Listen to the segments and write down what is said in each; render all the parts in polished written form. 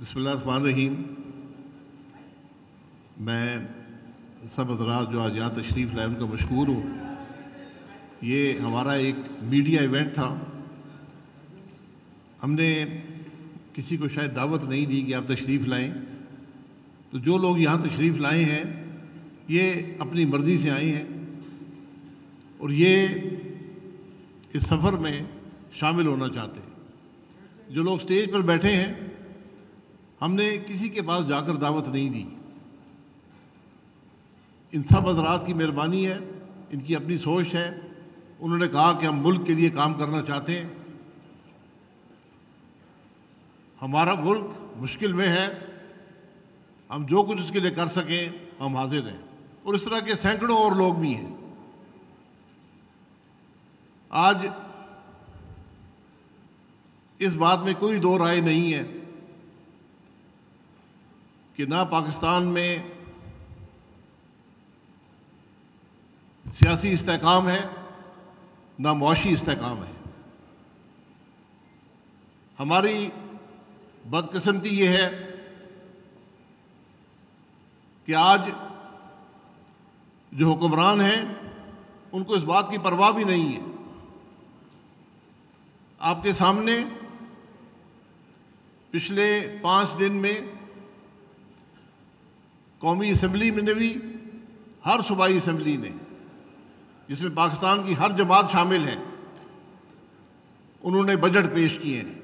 بسم اللہ الرحمن الرحیم. میں سب حضرات جو آج یہاں تشریف لائے ان کا مشکور ہوں. یہ ہمارا ایک میڈیا ایونٹ تھا. ہم نے کسی کو شاید دعوت نہیں دی کہ آپ تشریف لائیں، تو جو لوگ یہاں تشریف لائے ہیں یہ اپنی مرضی سے آئے ہیں اور یہ اس سفر میں شامل ہونا چاہتے ہیں. جو لوگ سٹیج پر بیٹھے ہیں ہم نے کسی کے پاس جا کر دعوت نہیں دی. ان سب حضرات کی مہربانی ہے، ان کی اپنی سوچ ہے. انہوں نے کہا کہ ہم ملک کے لیے کام کرنا چاہتے ہیں، ہمارا ملک مشکل میں ہے، ہم جو کچھ اس کے لیے کر سکیں ہم حاضر ہیں. اور اس طرح کے سینکڑوں اور لوگ بھی ہیں. آج اس بات میں کوئی دو رائے نہیں ہے کہ نہ پاکستان میں سیاسی استحکام ہے نہ معاشی استحکام ہے. ہماری بدقسمتی یہ ہے کہ آج جو حکمران ہیں ان کو اس بات کی پرواہ بھی نہیں ہے. آپ کے سامنے پچھلے 5 دن میں قومی اسمبلی میں نے بھی، ہر صوبائی اسمبلی نے جس میں پاکستان کی ہر جماعت شامل ہے، انہوں نے بجٹ پیش کیے ہیں.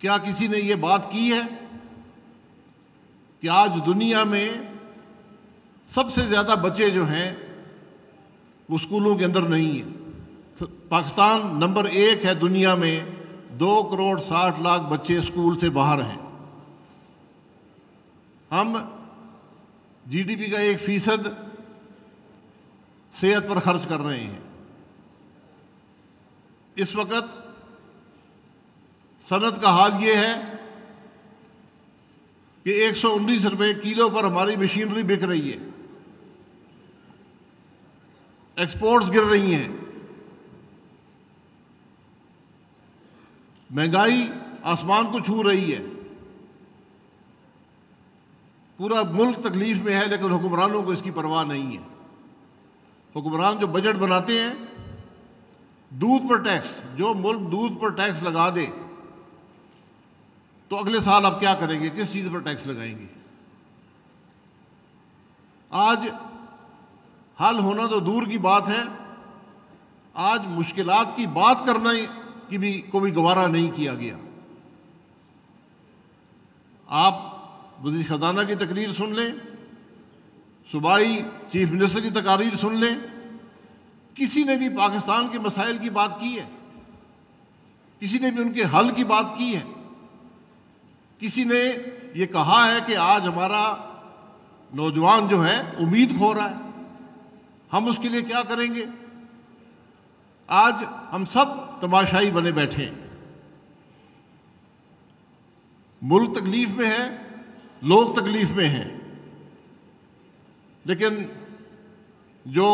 کیا کسی نے یہ بات کی ہے کہ آج دنیا میں سب سے زیادہ بچے جو ہیں وہ اسکولوں کے اندر نہیں ہیں؟ پاکستان نمبر 1 ہے دنیا میں. 2.60 کروڑ بچے اسکول سے باہر ہیں. ہم جی ڈی پی کا 1% صحت پر خرچ کر رہے ہیں. اس وقت صنعت کا حال یہ ہے کہ 119 روپے کلو پر ہماری مشینری بک رہی ہے، ایکسپورٹس گر رہی ہیں، مہنگائی آسمان کو چھو رہی ہے. پورا ملک تکلیف میں ہے، لیکن حکمرانوں کو اس کی پرواہ نہیں ہے. حکمران جو بجٹ بناتے ہیں، دودھ پر ٹیکس، جو ملک دودھ پر ٹیکس لگا دے تو اگلے سال آپ کیا کریں گے؟ کس چیز پر ٹیکس لگائیں گے؟ آج حل ہونا تو دور کی بات ہے، آج مشکلات کی بات کرنا کی بھی کوئی گوارا نہیں کیا گیا. آپ وزیر خزانہ کی تقریر سن لیں، صوبائی چیف منسٹر کی تقاریر سن لیں، کسی نے بھی پاکستان کے مسائل کی بات کی ہے؟ کسی نے بھی ان کے حل کی بات کی ہے؟ کسی نے یہ کہا ہے کہ آج ہمارا نوجوان جو ہے امید کھو رہا ہے، ہم اس کے لیے کیا کریں گے؟ آج ہم سب تماشائی بنے بیٹھے ہیں. ملک تکلیف میں ہے، لوگ تکلیف میں ہیں، لیکن جو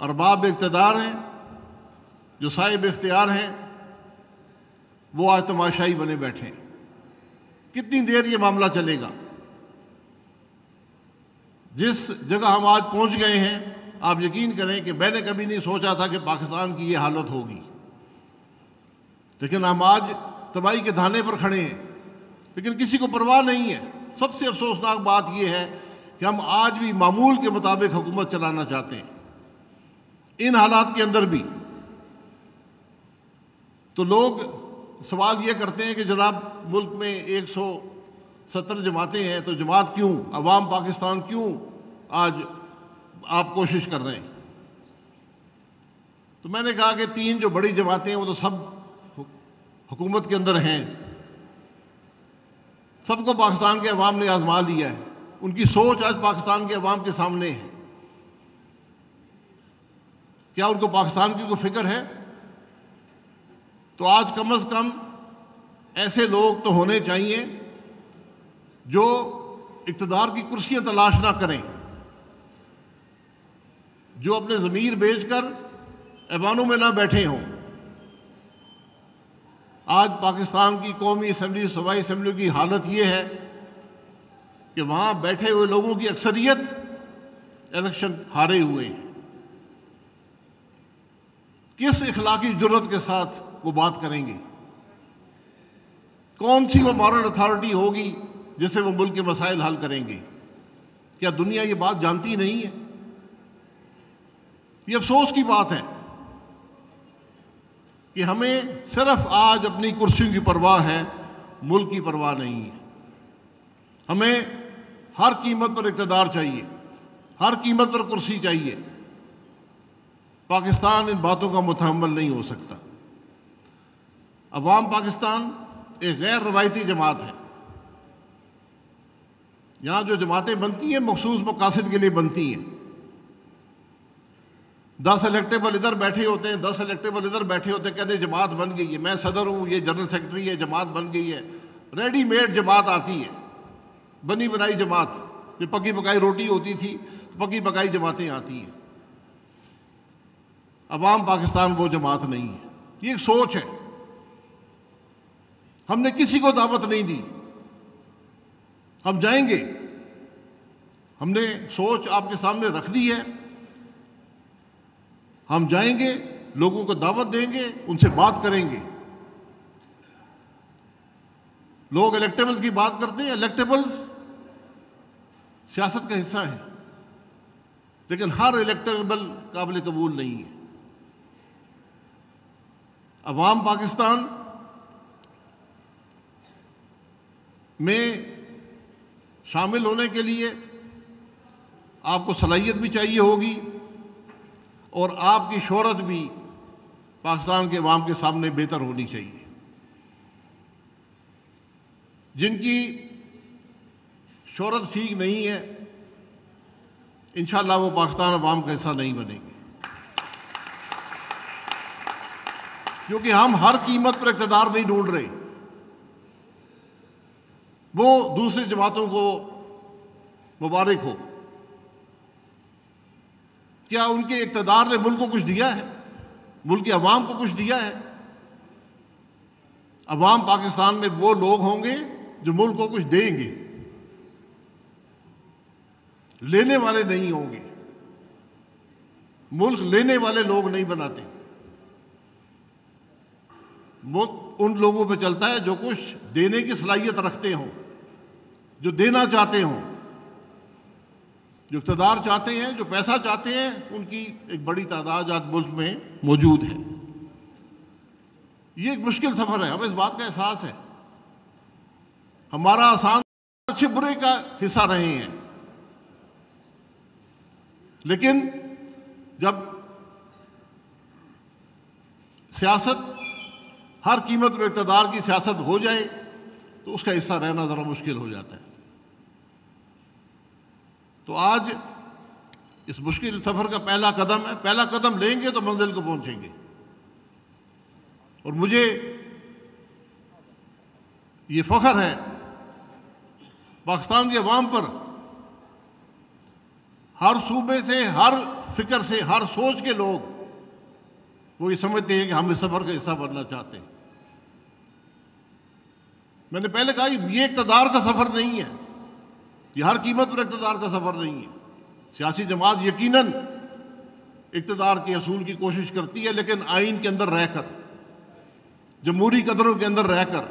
ارباب اقتدار ہیں، جو صاحب اختیار ہیں، وہ آج تماشائی بنے بیٹھے ہیں. کتنی دیر یہ معاملہ چلے گا؟ جس جگہ ہم آج پہنچ گئے ہیں، آپ یقین کریں کہ میں نے کبھی نہیں سوچا تھا کہ پاکستان کی یہ حالت ہوگی. لیکن ہم آج تباہی کے دھانے پر کھڑے ہیں، لیکن کسی کو پرواہ نہیں ہے. سب سے افسوسناک بات یہ ہے کہ ہم آج بھی معمول کے مطابق حکومت چلانا چاہتے ہیں، ان حالات کے اندر بھی. تو لوگ سوال یہ کرتے ہیں کہ جناب ملک میں 170 جماعتیں ہیں، تو جماعت کیوں، عوام پاکستان کیوں آج آپ کوشش کر رہے ہیں؟ تو میں نے کہا کہ 3 جو بڑی جماعتیں ہیں وہ تو سب حکومت کے اندر ہیں، سب کو پاکستان کے عوام نے آزما لیا ہے. ان کی سوچ آج پاکستان کے عوام کے سامنے ہے. کیا ان کو پاکستان کی کوئی فکر ہے؟ تو آج کم از کم ایسے لوگ تو ہونے چاہیے جو اقتدار کی کرسیاں تلاش نہ کریں، جو اپنے ضمیر بیچ کر ایوانوں میں نہ بیٹھے ہوں. آج پاکستان کی قومی اسمبلی صوبائی اسمبلی کی حالت یہ ہے کہ وہاں بیٹھے ہوئے لوگوں کی اکثریت الیکشن ہارے ہوئے ہیں۔ کس اخلاقی جرات کے ساتھ وہ بات کریں گے؟ کون سی وہ مورل اتھارٹی ہوگی جس سے وہ ملک کے مسائل حل کریں گے؟ کیا دنیا یہ بات جانتی نہیں ہے؟ یہ افسوس کی بات ہے کہ ہمیں صرف آج اپنی کرسیوں کی پرواہ ہے، ملک کی پرواہ نہیں ہے۔ ہمیں ہر قیمت پر اقتدار چاہیے، ہر قیمت پر کرسی چاہیے۔ پاکستان ان باتوں کا متحمل نہیں ہو سکتا۔ عوام پاکستان ایک غیر روایتی جماعت ہے۔ یہاں جو جماعتیں بنتی ہیں مخصوص مقاصد کے لیے بنتی ہیں۔ 10 الیکٹیبل ادھر بیٹھے ہوتے ہیں، 10 الیکٹیبل ادھر بیٹھے ہوتے ہیں، کہتے ہیں جماعت بن گئی ہے، میں صدر ہوں، یہ جنرل سیکرٹری ہے، جماعت بن گئی ہے۔ ریڈی میڈ جماعت آتی ہے، بنی بنائی جماعت، جو پکی پکائی روٹی ہوتی تھی، پکی پکائی جماعتیں آتی ہیں۔ عوام پاکستان وہ جماعت نہیں ہے، یہ ایک سوچ ہے۔ ہم نے کسی کو دعوت نہیں دی، ہم جائیں گے، ہم نے سوچ آپ کے سامنے رکھ دی ہے، ہم جائیں گے، لوگوں کو دعوت دیں گے، ان سے بات کریں گے۔ لوگ الیکٹیبلز کی بات کرتے ہیں، الیکٹیبلز سیاست کا حصہ ہیں، لیکن ہر الیکٹیبل قابل قبول نہیں ہے۔ عوام پاکستان میں شامل ہونے کے لیے آپ کو صلاحیت بھی چاہیے ہوگی، اور آپ کی شہرت بھی پاکستان کے عوام کے سامنے بہتر ہونی چاہیے۔ جن کی شہرت ٹھیک نہیں ہے، انشاءاللہ وہ پاکستان عوام کا حصہ نہیں بنیں گے، کیونکہ ہم ہر قیمت پر اقتدار نہیں ڈھونڈ رہے۔ وہ دوسری جماعتوں کو مبارک ہو، کیا ان کے اقتدار نے ملک کو کچھ دیا ہے؟ ملک کے عوام کو کچھ دیا ہے؟ عوام پاکستان میں وہ لوگ ہوں گے جو ملک کو کچھ دیں گے، لینے والے نہیں ہوں گے۔ ملک لینے والے لوگ نہیں بناتے، ملک ان لوگوں پہ چلتا ہے جو کچھ دینے کی صلاحیت رکھتے ہوں، جو دینا چاہتے ہوں، جو اقتدار چاہتے ہیں، جو پیسہ چاہتے ہیں۔ ان کی ایک بڑی تعداد آج ملک میں موجود ہے۔ یہ ایک مشکل سفر ہے، ہمیں اس بات کا احساس ہے۔ ہمارا آسان اچھے برے کا حصہ رہے ہیں، لیکن جب سیاست ہر قیمت پر اقتدار کی سیاست ہو جائے تو اس کا حصہ رہنا ذرا مشکل ہو جاتا ہے۔ تو آج اس مشکل سفر کا پہلا قدم ہے، پہلا قدم لیں گے تو منزل کو پہنچیں گے۔ اور مجھے یہ فخر ہے پاکستان کے عوام پر، ہر صوبے سے، ہر فکر سے، ہر سوچ کے لوگ وہ یہ سمجھتے ہیں کہ ہم اس سفر کا حصہ بننا چاہتے ہیں۔ میں نے پہلے کہا یہ اقتدار کا سفر نہیں ہے، یہ ہر قیمت پر اقتدار کا سفر نہیں ہے۔ سیاسی جماعت یقیناً اقتدار کے حصول کی کوشش کرتی ہے، لیکن آئین کے اندر رہ کر، جمہوری قدروں کے اندر رہ کر۔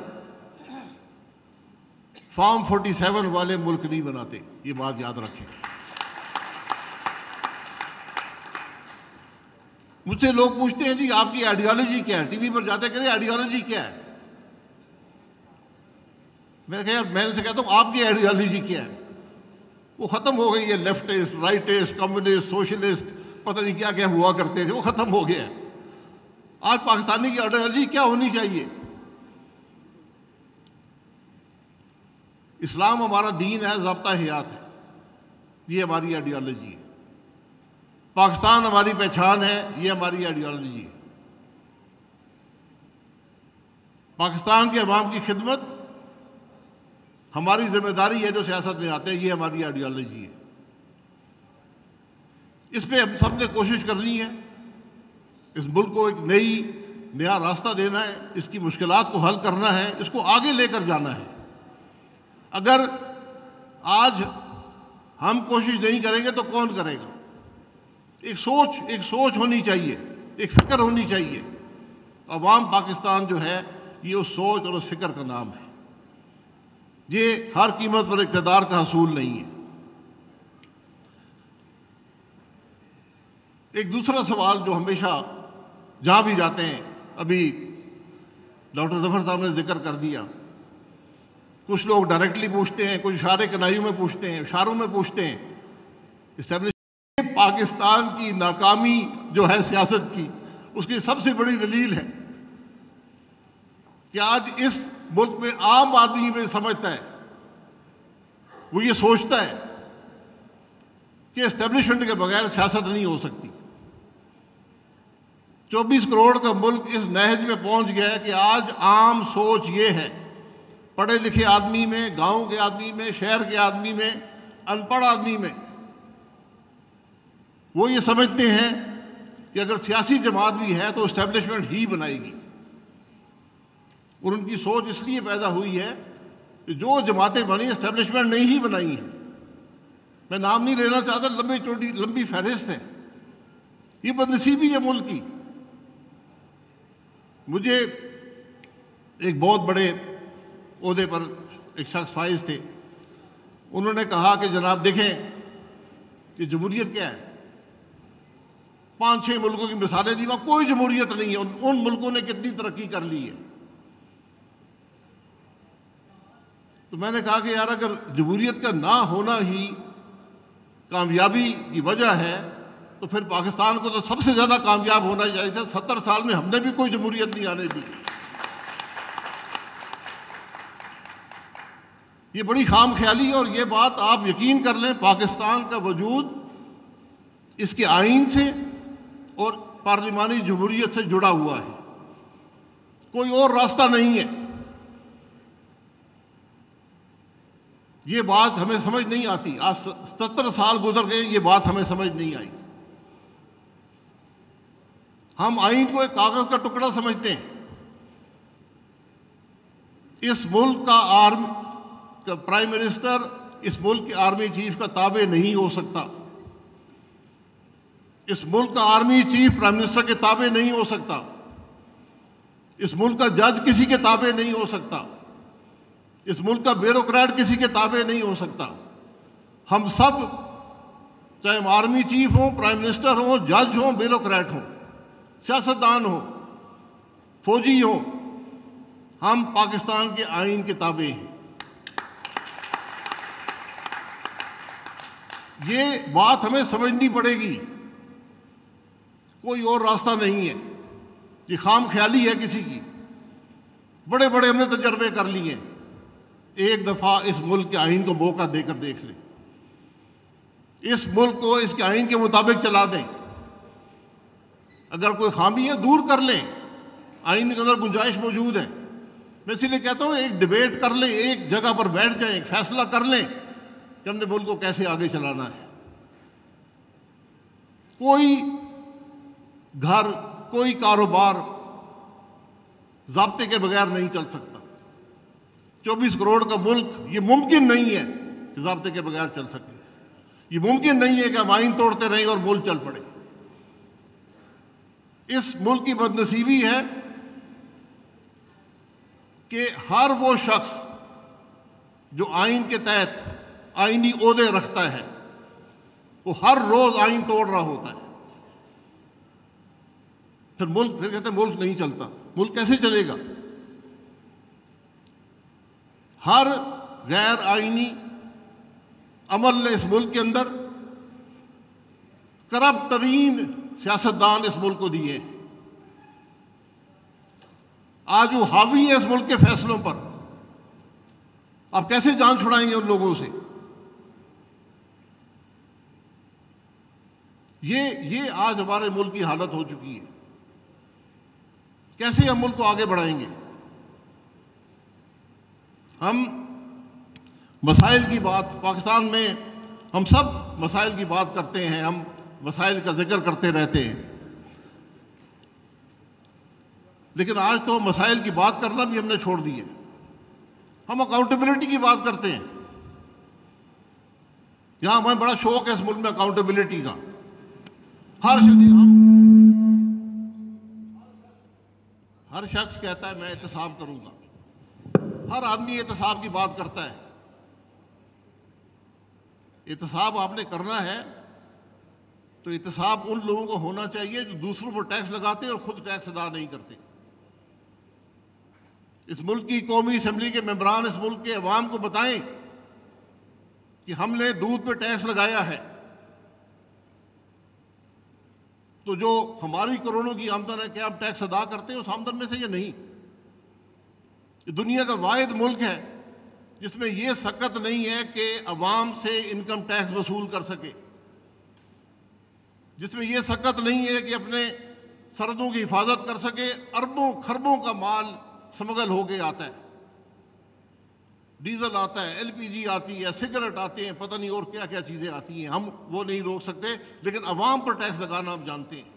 فارم 47 والے ملک نہیں بناتے، یہ بات یاد رکھیں۔ مجھ سے لوگ پوچھتے ہیں جی آپ کی آئیڈیالوجی کیا ہے؟ ٹی وی پر جاتے کہتے ہیں آئیڈیالوجی کیا ہے؟ میں نے سے کہتا ہوں آپ کی آئیڈیالوجی کیا ہے؟ وہ ختم ہو گئی ہے، لیفٹسٹ، رائٹسٹ، کمیونسٹ، سوشلسٹ، پتہ نہیں کیا کیا ہوا کرتے تھے، وہ ختم ہو گیا ہے۔ آج پاکستانی کی آئیڈیالوجی کیا ہونی چاہیے؟ اسلام ہمارا دین ہے، ضابطہ حیات ہے، یہ ہماری آئیڈیالوجی ہے۔ پاکستان ہماری پہچان ہے، یہ ہماری آئیڈیالوجی ہے۔ پاکستان کے عوام کی خدمت ہماری ذمہ داری ہے جو سیاست میں آتے ہیں، یہ ہماری آئیڈیالوجی ہے۔ اس پہ ہم سب نے کوشش کرنی ہے، اس ملک کو ایک نئی نیا راستہ دینا ہے، اس کی مشکلات کو حل کرنا ہے، اس کو آگے لے کر جانا ہے۔ اگر آج ہم کوشش نہیں کریں گے تو کون کرے گا؟ ایک سوچ ہونی چاہیے، ایک فکر ہونی چاہیے۔ عوام پاکستان جو ہے یہ اس سوچ اور اس فکر کا نام ہے۔ یہ ہر قیمت پر اقتدار کا حصول نہیں ہے۔ ایک دوسرا سوال جو ہمیشہ جہاں بھی جاتے ہیں، ابھی ڈاکٹر ظفر صاحب نے ذکر کر دیا، کچھ لوگ ڈائریکٹلی پوچھتے ہیں، کچھ اشارے کنائیوں میں پوچھتے ہیں، اشاروں میں پوچھتے ہیں۔ اسٹیبلشمنٹ پاکستان کی ناکامی جو ہے سیاست کی، اس کی سب سے بڑی دلیل ہے کہ آج اس ملک میں عام آدمی میں سمجھتا ہے، وہ یہ سوچتا ہے کہ اسٹیبلشمنٹ کے بغیر سیاست نہیں ہو سکتی۔ 24 کروڑ کا ملک اس نہج میں پہنچ گیا ہے کہ آج عام سوچ یہ ہے، پڑھے لکھے آدمی میں، گاؤں کے آدمی میں، شہر کے آدمی میں، ان پڑھ آدمی میں، وہ یہ سمجھتے ہیں کہ اگر سیاسی جماعت بھی ہے تو اسٹیبلشمنٹ ہی بنائے گی۔ اور ان کی سوچ اس لیے پیدا ہوئی ہے کہ جو جماعتیں بنی اسٹیبلشمنٹ نہیں ہی بنائی ہیں۔ میں نام نہیں لینا چاہتا، لمبی فہرست ہے۔ یہ بدنصیبی ہے ملک کی۔ مجھے ایک بہت بڑے عہدے پر ایک شخص فائز تھے، انہوں نے کہا کہ جناب دیکھیں کہ جمہوریت کیا ہے، 5-6 ملکوں کی مثالیں دی، وہاں کوئی جمہوریت نہیں ہے، ان ملکوں نے کتنی ترقی کر لی ہے۔ تو میں نے کہا کہ یار اگر جمہوریت کا نہ ہونا ہی کامیابی کی وجہ ہے تو پھر پاکستان کو تو سب سے زیادہ کامیاب ہونا چاہیے تھا۔ 70 سال میں ہم نے بھی کوئی جمہوریت نہیں آنے دی۔ یہ بڑی خام خیالی ہے، اور یہ بات آپ یقین کر لیں، پاکستان کا وجود اس کے آئین سے اور پارلیمانی جمہوریت سے جڑا ہوا ہے، کوئی اور راستہ نہیں ہے۔ یہ بات ہمیں سمجھ نہیں آتی، آج 70 سال گزر گئے، یہ بات ہمیں سمجھ نہیں آئی۔ ہم آئین کو ایک کاغذ کا ٹکڑا سمجھتے ہیں۔ اس ملک کا پرائم منسٹر اس ملک کے آرمی چیف کا تابع نہیں ہو سکتا۔ اس ملک کا آرمی چیف پرائم منسٹر کے تابع نہیں ہو سکتا۔ اس ملک کا جج کسی کے تابع نہیں ہو سکتا۔ اس ملک کا بیوروکریٹ کسی کے تابع نہیں ہو سکتا۔ ہم سب، چاہے ہم آرمی چیف ہوں، پرائم منسٹر ہوں، جج ہوں، بیوروکریٹ ہوں، سیاستدان ہوں، فوجی ہوں، ہم پاکستان کے آئین کے تابع ہیں۔ یہ بات ہمیں سمجھنی پڑے گی، کوئی اور راستہ نہیں ہے۔ یہ خام خیالی ہے کسی کی۔ بڑے بڑے ہم نے تجربے کر لیے، ایک دفعہ اس ملک کے آئین کو موقع دے کر دیکھ لیں، اس ملک کو اس کے آئین کے مطابق چلا دیں۔ اگر کوئی خامی ہے دور کر لیں، آئین کے اندر گنجائش موجود ہے۔ میں اسی لیے کہتا ہوں ایک ڈیبیٹ کر لیں، ایک جگہ پر بیٹھ جائیں، ایک فیصلہ کر لیں کہ ہم نے ملک کو کیسے آگے چلانا ہے۔ کوئی گھر، کوئی کاروبار ضابطے کے بغیر نہیں چل سکتا۔ 24 کروڑ کا ملک، یہ ممکن نہیں ہے کہ ضابطے کے بغیر چل سکے۔ یہ ممکن نہیں ہے کہ ہم آئین توڑتے رہیں اور ملک چل پڑے۔ اس ملک کی بدنصیبی ہے کہ ہر وہ شخص جو آئین کے تحت آئینی عہدے رکھتا ہے وہ ہر روز آئین توڑ رہا ہوتا ہے۔ پھر کہتے ہیں ملک نہیں چلتا۔ ملک کیسے چلے گا؟ ہر غیر آئینی عمل نے اس ملک کے اندر کرپٹ ترین سیاستدان اس ملک کو دیے ہیں۔ آج وہ حاوی ہیں اس ملک کے فیصلوں پر۔ آپ کیسے جان چھڑائیں گے ان لوگوں سے؟ یہ آج ہمارے ملک کی حالت ہو چکی ہے۔ کیسے ہم ملک کو آگے بڑھائیں گے؟ ہم مسائل کی بات، پاکستان میں ہم سب مسائل کی بات کرتے ہیں، ہم مسائل کا ذکر کرتے رہتے ہیں، لیکن آج تو مسائل کی بات کرنا بھی ہم نے چھوڑ دی ہے. ہم اکاؤنٹیبلٹی کی بات کرتے ہیں. یہاں ہمیں بڑا شوق ہے اس ملک میں اکاؤنٹیبلٹی کا. ہر شخص کہتا ہے میں احتساب کروں گا. ہر آدمی احتساب کی بات کرتا ہے. احتساب آپ نے کرنا ہے تو احتساب ان لوگوں کو ہونا چاہیے جو دوسروں پر ٹیکس لگاتے ہیں اور خود ٹیکس ادا نہیں کرتے. اس ملک کی قومی اسمبلی کے ممبران اس ملک کے عوام کو بتائیں کہ ہم نے دودھ پہ ٹیکس لگایا ہے تو جو ہماری کروڑوں کی آمدن ہے کیا ہم ٹیکس ادا کرتے ہیں اس آمدن میں سے یا نہیں؟ یہ دنیا کا واحد ملک ہے جس میں یہ سکت نہیں ہے کہ عوام سے انکم ٹیکس وصول کر سکے، جس میں یہ سکت نہیں ہے کہ اپنے سرحدوں کی حفاظت کر سکے. اربوں خربوں کا مال سمگل ہو کے آتا ہے. ڈیزل آتا ہے، ایل پی جی آتی ہے، سگریٹ آتے ہیں، پتہ نہیں اور کیا کیا چیزیں آتی ہیں. ہم وہ نہیں روک سکتے لیکن عوام پر ٹیکس لگانا ہم جانتے ہیں.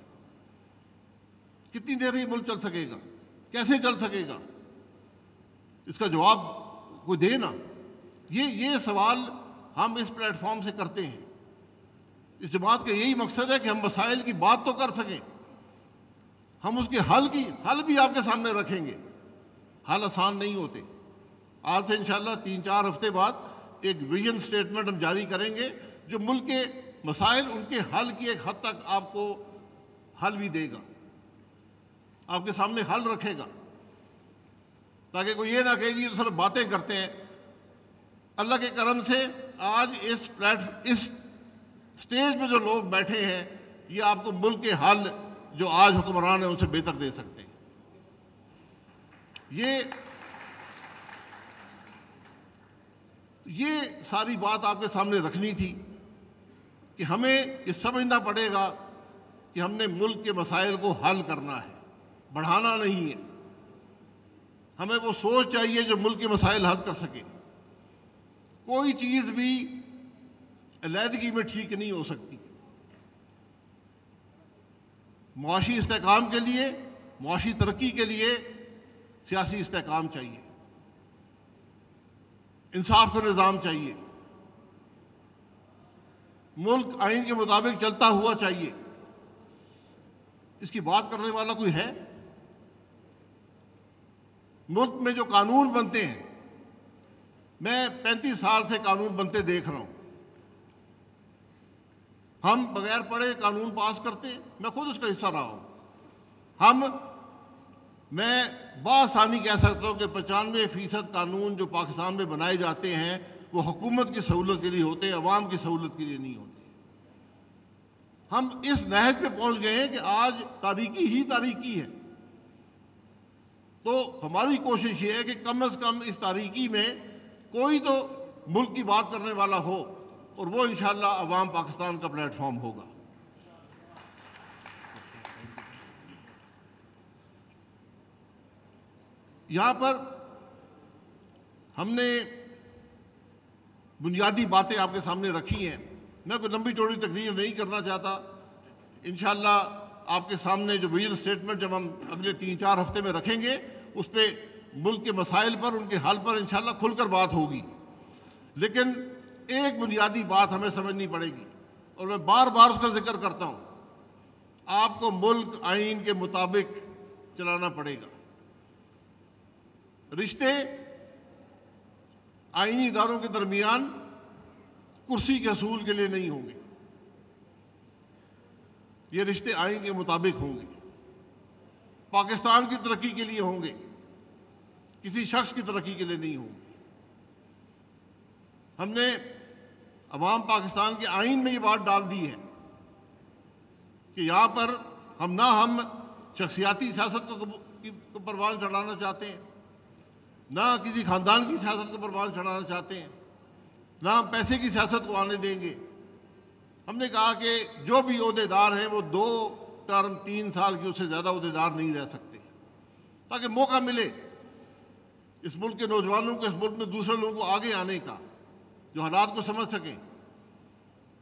کتنی دیر یہ ملک چل سکے گا؟ کیسے چل سکے گا؟ اس کا جواب کوئی دے نا. یہ سوال ہم اس پلیٹ فارم سے کرتے ہیں. اس جماعت کا یہی مقصد ہے کہ ہم مسائل کی بات تو کر سکیں. ہم اس کے حل بھی آپ کے سامنے رکھیں گے. حل آسان نہیں ہوتے. آج سے انشاءاللہ 3-4 ہفتے بعد ایک ویژن سٹیٹمنٹ ہم جاری کریں گے جو ملک کے مسائل ان کے حل کی ایک حد تک آپ کو حل بھی دے گا، آپ کے سامنے حل رکھے گا، تاکہ کوئی یہ نہ کہے جی تو صرف باتیں کرتے ہیں. اللہ کے کرم سے آج اس سٹیج پہ جو لوگ بیٹھے ہیں یہ آپ کو ملک کے حل جو آج حکمران ہیں ان سے بہتر دے سکتے ہیں. یہ ساری بات آپ کے سامنے رکھنی تھی کہ ہمیں یہ سمجھنا پڑے گا کہ ہم نے ملک کے مسائل کو حل کرنا ہے، بڑھانا نہیں ہے. ہمیں وہ سوچ چاہیے جو ملک کے مسائل حل کر سکے. کوئی چیز بھی علیحدگی میں ٹھیک نہیں ہو سکتی. معاشی استحکام کے لیے، معاشی ترقی کے لیے سیاسی استحکام چاہیے، انصاف کا نظام چاہیے، ملک آئین کے مطابق چلتا ہوا چاہیے. اس کی بات کرنے والا کوئی ہے؟ ملک میں جو قانون بنتے ہیں، میں 35 سال سے قانون بنتے دیکھ رہا ہوں. ہم بغیر پڑھے قانون پاس کرتے ہیں. میں خود اس کا حصہ رہا ہوں. میں بآسانی کہہ سکتا ہوں کہ 95% قانون جو پاکستان میں بنائے جاتے ہیں وہ حکومت کی سہولت کے لیے ہوتے ہیں، عوام کی سہولت کے لیے نہیں ہوتے. ہم اس نہج پہ پہنچ گئے ہیں کہ آج تاریکی ہی تاریکی ہے. تو ہماری کوشش یہ ہے کہ کم از کم اس تاریکی میں کوئی تو ملک کی بات کرنے والا ہو، اور وہ انشاءاللہ عوام پاکستان کا پلیٹ فارم ہوگا. یہاں پر ہم نے بنیادی باتیں آپ کے سامنے رکھی ہیں. میں کوئی لمبی چوڑی تقریر نہیں کرنا چاہتا. انشاءاللہ آپ کے سامنے جو ویژن سٹیٹمنٹ جب ہم اگلے 3-4 ہفتے میں رکھیں گے اس پہ ملک کے مسائل پر، ان کے حل پر انشاءاللہ کھل کر بات ہوگی. لیکن ایک بنیادی بات ہمیں سمجھنی پڑے گی اور میں بار بار اس کا ذکر کرتا ہوں. آپ کو ملک آئین کے مطابق چلانا پڑے گا. رشتے آئینی اداروں کے درمیان کرسی کے حصول کے لیے نہیں ہوں گے. یہ رشتے آئین کے مطابق ہوں گے، پاکستان کی ترقی کے لیے ہوں گے، کسی شخص کی ترقی کے لیے نہیں ہوں گے. ہم نے عوام پاکستان کے آئین میں یہ بات ڈال دی ہے کہ یہاں پر ہم شخصیاتی سیاست کو پروان چڑھانا چاہتے ہیں، نہ کسی خاندان کی سیاست کو پروان چڑھانا چاہتے ہیں، نہ ہم پیسے کی سیاست کو آنے دیں گے. ہم نے کہا کہ جو بھی عہدیدار ہیں وہ 2 ٹرم 3 سال کی اس سے زیادہ عہدیدار نہیں رہ سکتے، تاکہ موقع ملے اس ملک کے نوجوانوں کو اس ملک میں دوسرے لوگوں کو آگے آنے کا، جو حالات کو سمجھ سکیں.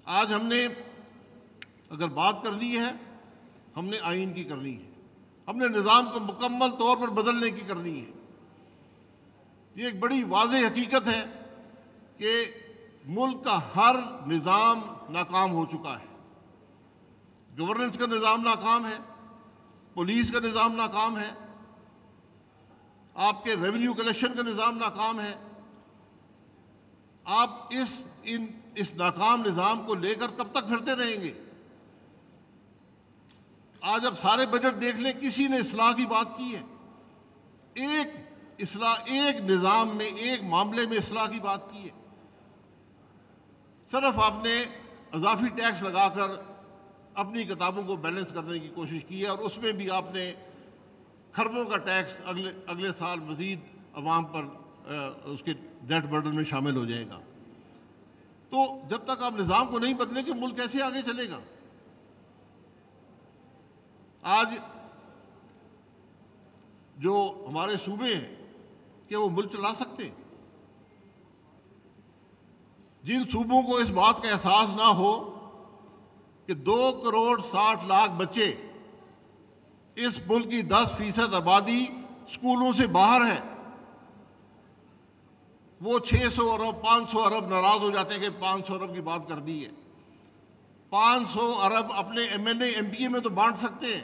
آج ہم نے اگر بات کرنی ہے ہم نے آئین کی کرنی ہے. ہم نے نظام کو مکمل طور پر بدلنے کی کرنی ہے۔ یہ ایک بڑی واضح حقیقت ہے کہ ملک کا ہر نظام ناکام ہو چکا ہے۔ گورننس کا نظام ناکام ہے، پولیس کا نظام ناکام ہے، آپ کے ریونیو کلیکشن کا نظام ناکام ہے۔ آپ اس ناکام نظام کو لے کر کب تک پھرتے رہیں گے؟ آج اب سارے بجٹ دیکھ لیں، کسی نے اصلاح کی بات کی ہے؟ ایک نظام میں، ایک معاملے میں اصلاح کی بات کی ہے؟ صرف آپ نے اضافی ٹیکس لگا کر اپنی کتابوں کو بیلنس کرنے کی کوشش کی ہے، اور اس میں بھی آپ نے کھربوں کا ٹیکس اگلے سال مزید عوام پر اس کے ڈیٹ برڈن میں شامل ہو جائے گا۔ تو جب تک آپ نظام کو نہیں بدلیں گے، ملک کیسے آگے چلے گا؟ آج جو ہمارے صوبے ہیں، کیا وہ ملک چلا سکتے؟ جن صوبوں کو اس بات کا احساس نہ ہو کہ 2.60 کروڑ بچے، اس ملک کی 10% آبادی اسکولوں سے باہر ہے، وہ 600 ارب 500 ارب ناراض ہو جاتے ہیں کہ 500 ارب کی بات کر دی ہے۔ 500 ارب اپنے M N A M P A میں تو بانٹ سکتے ہیں،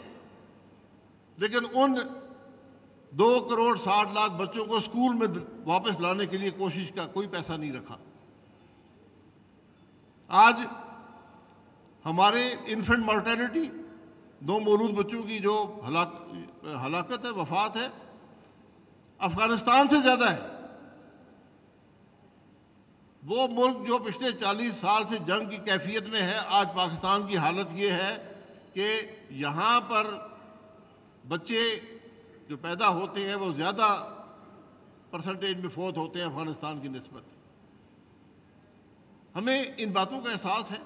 لیکن ان 2.60 کروڑ بچوں کو اسکول میں واپس لانے کے لیے کوشش کا کوئی پیسہ نہیں رکھا۔ آج ہمارے انفنٹ مارٹیلٹی، نومولود بچوں کی جو ہلاکت ہے، وفات ہے، افغانستان سے زیادہ ہے۔ وہ ملک جو پچھلے 40 سال سے جنگ کی کیفیت میں ہے، آج پاکستان کی حالت یہ ہے کہ یہاں پر بچے جو پیدا ہوتے ہیں وہ زیادہ پرسنٹیج میں فوت ہوتے ہیں افغانستان کی نسبت۔ ہمیں ان باتوں کا احساس ہے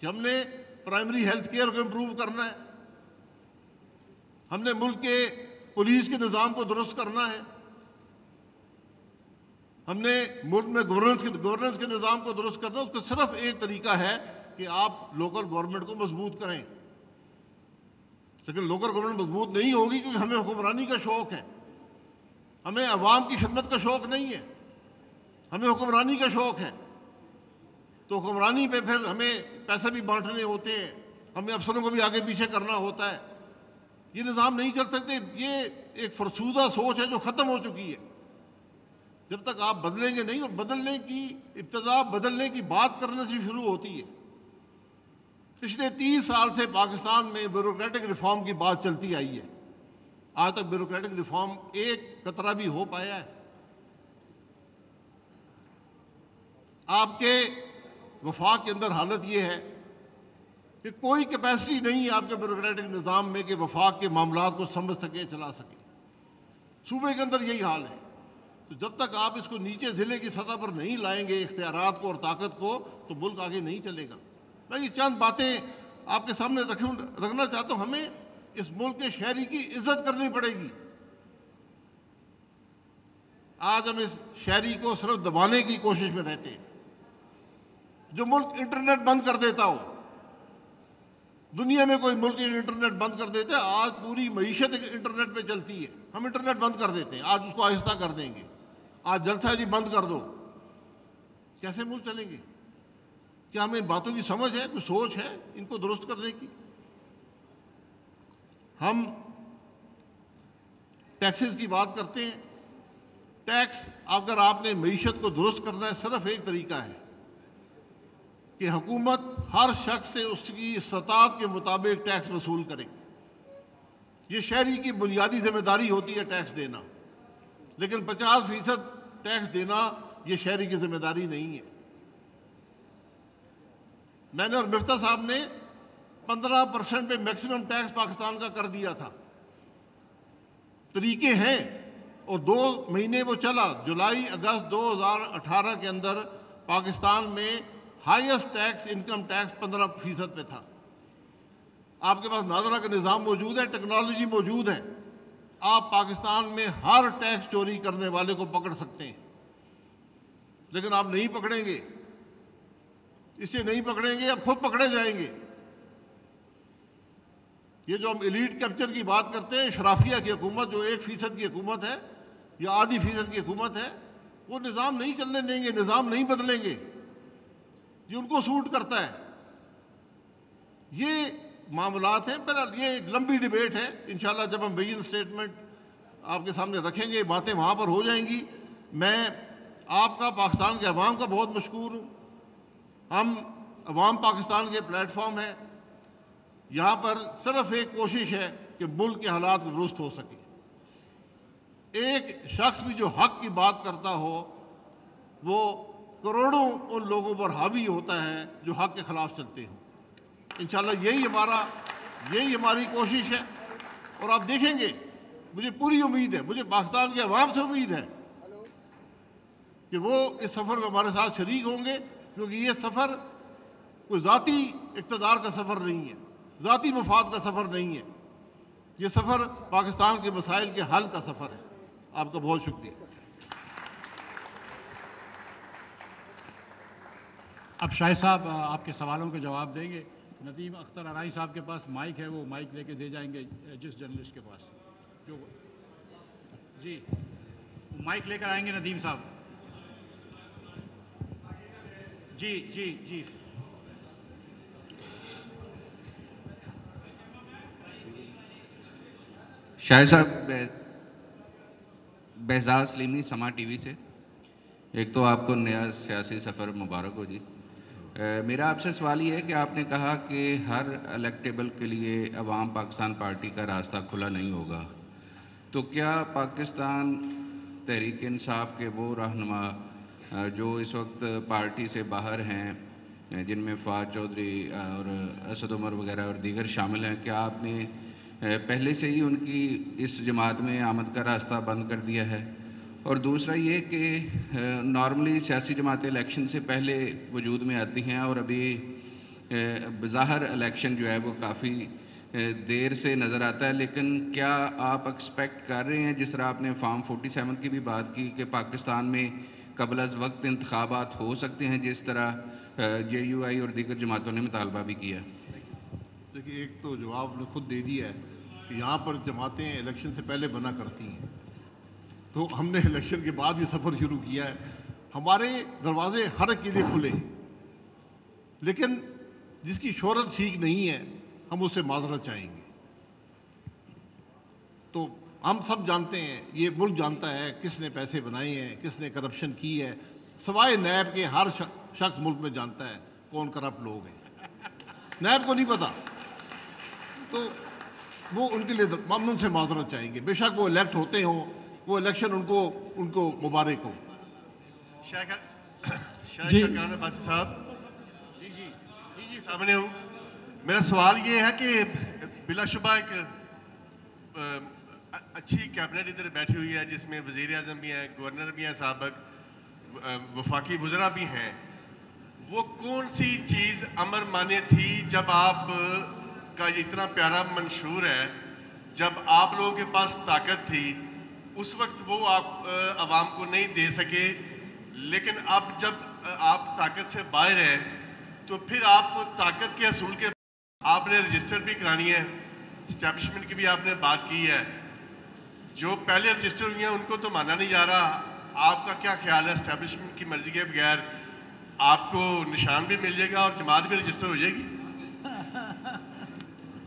کہ ہم نے پرائمری ہیلتھ کیئر کو امپروو کرنا ہے، ہم نے ملک کے پولیس کے نظام کو درست کرنا ہے، ہم نے ملک میں گورننس کے نظام کو درست کرنا ہے۔ اس کا صرف ایک طریقہ ہے کہ آپ لوکل گورنمنٹ کو مضبوط کریں، لیکن لوکل گورنمنٹ مضبوط نہیں ہوگی کیونکہ ہمیں حکمرانی کا شوق ہے، ہمیں عوام کی خدمت کا شوق نہیں ہے، ہمیں حکمرانی کا شوق ہے۔ تو حکمرانی پہ پھر ہمیں پیسے بھی بانٹنے ہوتے ہیں، ہمیں افسروں کو بھی آگے پیچھے کرنا ہوتا ہے۔ یہ نظام نہیں چل سکتے، یہ ایک فرسودہ سوچ ہے جو ختم ہو چکی ہے۔ جب تک آپ بدلیں گے نہیں، اور بدلنے کی ابتدا بدلنے کی بات کرنے سے شروع ہوتی ہے۔ پچھلے 30 سال سے پاکستان میں بیوروکریٹک ریفارم کی بات چلتی آئی ہے، آج تک بیوروکریٹک ریفارم ایک قطرہ بھی ہو پایا ہے؟ آپ کے وفاق کے اندر حالت یہ ہے کہ کوئی کیپیسٹی نہیں ہے آپ کے بیوروکریٹک نظام میں کہ وفاق کے معاملات کو سمجھ سکے، چلا سکے۔ صوبے کے اندر یہی حال ہے۔ تو جب تک آپ اس کو نیچے ضلع کی سطح پر نہیں لائیں گے، اختیارات کو اور طاقت کو، تو ملک آگے نہیں چلے گا۔ میں یہ چند باتیں آپ کے سامنے رکھنا چاہتا ہوں۔ ہمیں اس ملک کے شہری کی عزت کرنی پڑے گی۔ آج ہم اس شہری کو صرف دبانے کی کوشش میں رہتے ہیں۔ جو ملک انٹرنیٹ بند کر دیتا ہو، دنیا میں کوئی ملک انٹرنیٹ بند کر دیتا ہے، آج پوری معیشت انٹرنیٹ پہ چلتی ہے، ہم انٹرنیٹ بند کر دیتے ہیں، آج اس کو آہستہ کر دیں گے، آج جلسہ جی بند کر دو۔ کیسے ملک چلیں گے؟ کیا ہمیں ان باتوں کی سمجھ ہے، کوئی سوچ ہے ان کو درست کرنے کی؟ ہم ٹیکسز کی بات کرتے ہیں۔ ٹیکس، اگر آپ نے معیشت کو درست کرنا ہے، صرف ایک طریقہ ہے کہ حکومت ہر شخص سے اس کی استطاعت کے مطابق ٹیکس وصول کرے۔ یہ شہری کی بنیادی ذمہ داری ہوتی ہے ٹیکس دینا، لیکن 50% ٹیکس دینا یہ شہری کی ذمہ داری نہیں ہے۔ میں نے اور مفتہ صاحب نے 15% پہ میکسیمم ٹیکس پاکستان کا کر دیا تھا۔ طریقے ہیں، اور 2 مہینے وہ چلا۔ جولائی اگست 2018 کے اندر پاکستان میں ہائیسٹ ٹیکس، انکم ٹیکس 15% پہ تھا۔ آپ کے پاس ناظرہ کا نظام موجود ہے، ٹیکنالوجی موجود ہے، آپ پاکستان میں ہر ٹیکس چوری کرنے والے کو پکڑ سکتے ہیں، لیکن آپ نہیں پکڑیں گے۔ اسے نہیں پکڑیں گے، اب خود پکڑے جائیں گے۔ یہ جو ہم ایلیٹ کیپچر کی بات کرتے ہیں، شرافیہ کی حکومت جو 1% کی حکومت ہے یا آدھی فیصد کی حکومت ہے، وہ نظام نہیں چلنے دیں گے، نظام نہیں بدلیں گے، یہ ان کو سوٹ کرتا ہے۔ یہ معاملات ہیں، بہرحال یہ ایک لمبی ڈیبیٹ ہے، انشاءاللہ جب ہم ویژن اسٹیٹمنٹ آپ کے سامنے رکھیں گے باتیں وہاں پر ہو جائیں گی۔ میں آپ کا، پاکستان کے عوام کا بہت مشکور ہوں۔ ہم عوام پاکستان کے پلیٹ فارم ہیں، یہاں پر صرف ایک کوشش ہے کہ ملک کے حالات درست ہو سکے۔ ایک شخص بھی جو حق کی بات کرتا ہو وہ کروڑوں ان لوگوں پر حاوی ہوتا ہے جو حق کے خلاف چلتے ہوں۔ انشاءاللہ یہی ہماری کوشش ہے، اور آپ دیکھیں گے مجھے پوری امید ہے، مجھے پاکستان کے عوام سے امید ہے کہ وہ اس سفر میں ہمارے ساتھ شریک ہوں گے، کیونکہ یہ سفر کوئی ذاتی اقتدار کا سفر نہیں ہے، ذاتی مفاد کا سفر نہیں ہے، یہ سفر پاکستان کے مسائل کے حل کا سفر ہے۔ آپ کا بہت شکریہ۔ اب شاہد صاحب آپ کے سوالوں کے جواب دیں گے۔ ندیم اختر ارائی صاحب کے پاس مائک ہے، وہ مائک لے کے دے جائیں گے جس جرنلسٹ کے پاس جو جی مائک لے کر آئیں گے ندیم صاحب۔ جی جی جی شاہد صاحب، بہزاد سلیمی، سما ٹی وی سے۔ ایک تو آپ کو نیا سیاسی سفر مبارک ہو جی۔ میرا آپ سے سوال یہ ہے کہ آپ نے کہا کہ ہر الیکٹیبل کے لیے عوام پاکستان پارٹی کا راستہ کھلا نہیں ہوگا، تو کیا پاکستان تحریک انصاف کے وہ رہنما جو اس وقت پارٹی سے باہر ہیں، جن میں فواد چودھری اور اسد عمر وغیرہ اور دیگر شامل ہیں، کیا آپ نے پہلے سے ہی ان کی اس جماعت میں آمد کا راستہ بند کر دیا ہے؟ اور دوسرا یہ کہ نارملی سیاسی جماعتیں الیکشن سے پہلے وجود میں آتی ہیں، اور ابھی بظاہر الیکشن جو ہے وہ کافی دیر سے نظر آتا ہے، لیکن کیا آپ ایکسپیکٹ کر رہے ہیں، جس طرح آپ نے فارم 47 کی بھی بات کی، کہ پاکستان میں قبل از وقت انتخابات ہو سکتے ہیں، جس طرح جے یو آئی اور دیگر جماعتوں نے مطالبہ بھی کیا؟ دیکھیے، ایک تو جواب نے خود دے دیا ہے کہ یہاں پر جماعتیں الیکشن سے پہلے بنا کرتی ہیں، تو ہم نے الیکشن کے بعد یہ سفر شروع کیا ہے۔ ہمارے دروازے ہر ایک کے لیے کھلے ہیں، لیکن جس کی شہرت ٹھیک نہیں ہے ہم اس سے معذرت چاہیں گے۔ تو ہم سب جانتے ہیں، یہ ملک جانتا ہے کس نے پیسے بنائے ہیں، کس نے کرپشن کی ہے، سوائے نیب کے ہر شخص ملک میں جانتا ہے کون کرپٹ لوگ ہیں۔ نیب کو نہیں پتا، تو وہ ان کے لیے ہم ان سے معذرت چاہیں گے، بے شک وہ الیکٹ ہوتے ہوں، وہ الیکشن ان کو مبارک ہو۔ شاہد باسی صاحب، جی سامنے ہوں۔ میرا سوال یہ ہے کہ بلا شبہ ایک اچھی کیبنٹ ادھر بیٹھی ہوئی ہے، جس میں وزیر اعظم بھی ہیں، گورنر بھی ہیں سابق، وفاقی وزراء بھی ہیں۔ وہ کون سی چیز امر مانے تھی جب آپ کا یہ اتنا پیارا منشور ہے، جب آپ لوگوں کے پاس طاقت تھی، اس وقت وہ آپ عوام کو نہیں دے سکے، لیکن اب جب آپ طاقت سے باہر ہیں تو پھر آپ کو طاقت کے اصول کے آپ نے رجسٹر بھی کرانی ہے، اسٹیبلشمنٹ کی بھی آپ نے بات کی ہے، جو پہلے رجسٹر ہوئی ہیں ان کو تو مانا نہیں جا رہا۔ آپ کا کیا خیال ہے، اسٹیبلشمنٹ کی مرضی کے بغیر آپ کو نشان بھی مل جائے گا اور جماعت بھی رجسٹر ہو جائے گی؟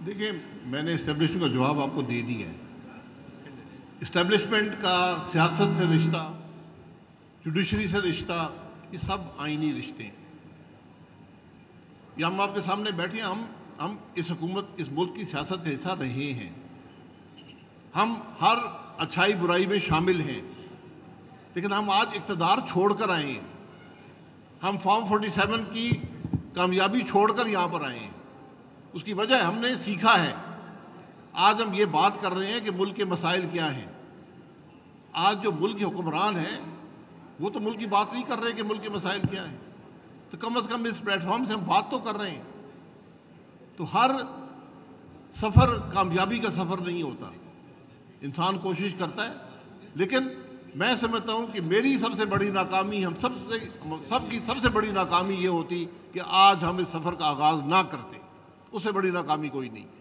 دیکھیں، میں نے اسٹیبلشمنٹ کا جواب آپ کو دے دیا ہے۔ اسٹیبلشمنٹ کا سیاست سے رشتہ، جوڈیشری سے رشتہ، یہ سب آئینی رشتے ہیں۔ یہ ہم آپ کے سامنے بیٹھے ہیں، ہم اس حکومت، اس ملک کی سیاست کا حصہ رہے ہیں، ہم ہر اچھائی برائی میں شامل ہیں، لیکن ہم آج اقتدار چھوڑ کر آئے ہیں، ہم فارم 47 کی کامیابی چھوڑ کر یہاں پر آئے ہیں۔ اس کی وجہ ہم نے سیکھا ہے۔ آج ہم یہ بات کر رہے ہیں کہ ملک کے مسائل کیا ہیں۔ آج جو ملک کے حکمران ہیں وہ تو ملک کی بات نہیں کر رہے کہ ملک کے مسائل کیا ہیں، تو کم از کم اس پلیٹ فارم سے ہم بات تو کر رہے ہیں۔ تو ہر سفر کامیابی کا سفر نہیں ہوتا، انسان کوشش کرتا ہے، لیکن میں سمجھتا ہوں کہ میری سب سے بڑی ناکامی، ہم سب کی سب سے بڑی ناکامی یہ ہوتی کہ آج ہم اس سفر کا آغاز نہ کرتے، اس سے بڑی ناکامی کوئی نہیں ہے۔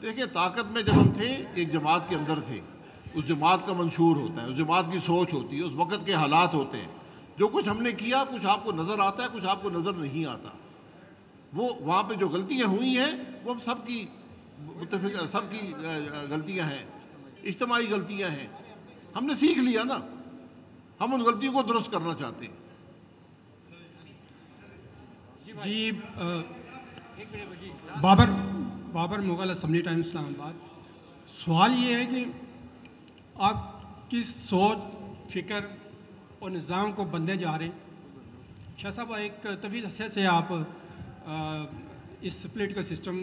دیکھیں طاقت میں جب ہم تھے ایک جماعت کے اندر تھے، اس جماعت کا منشور ہوتا ہے، اس جماعت کی سوچ ہوتی ہے، اس وقت کے حالات ہوتے ہیں. جو کچھ ہم نے کیا کچھ آپ کو نظر آتا ہے، کچھ آپ کو نظر نہیں آتا. وہ وہاں پہ جو غلطیاں ہوئی ہیں وہ سب کی متفق سب کی غلطیاں ہیں، اجتماعی غلطیاں ہیں. ہم نے سیکھ لیا نا، ہم ان غلطیوں کو درست کرنا چاہتے ہیں. جی بابر مغل اسمبلی ٹائم اسلام آباد. سوال یہ ہے کہ آپ کس سوچ، فکر اور نظام کو بندے جا رہے ہیں؟ شاہ صاحب ایک طویل عرصے سے آپ اس پولیٹیکل سسٹم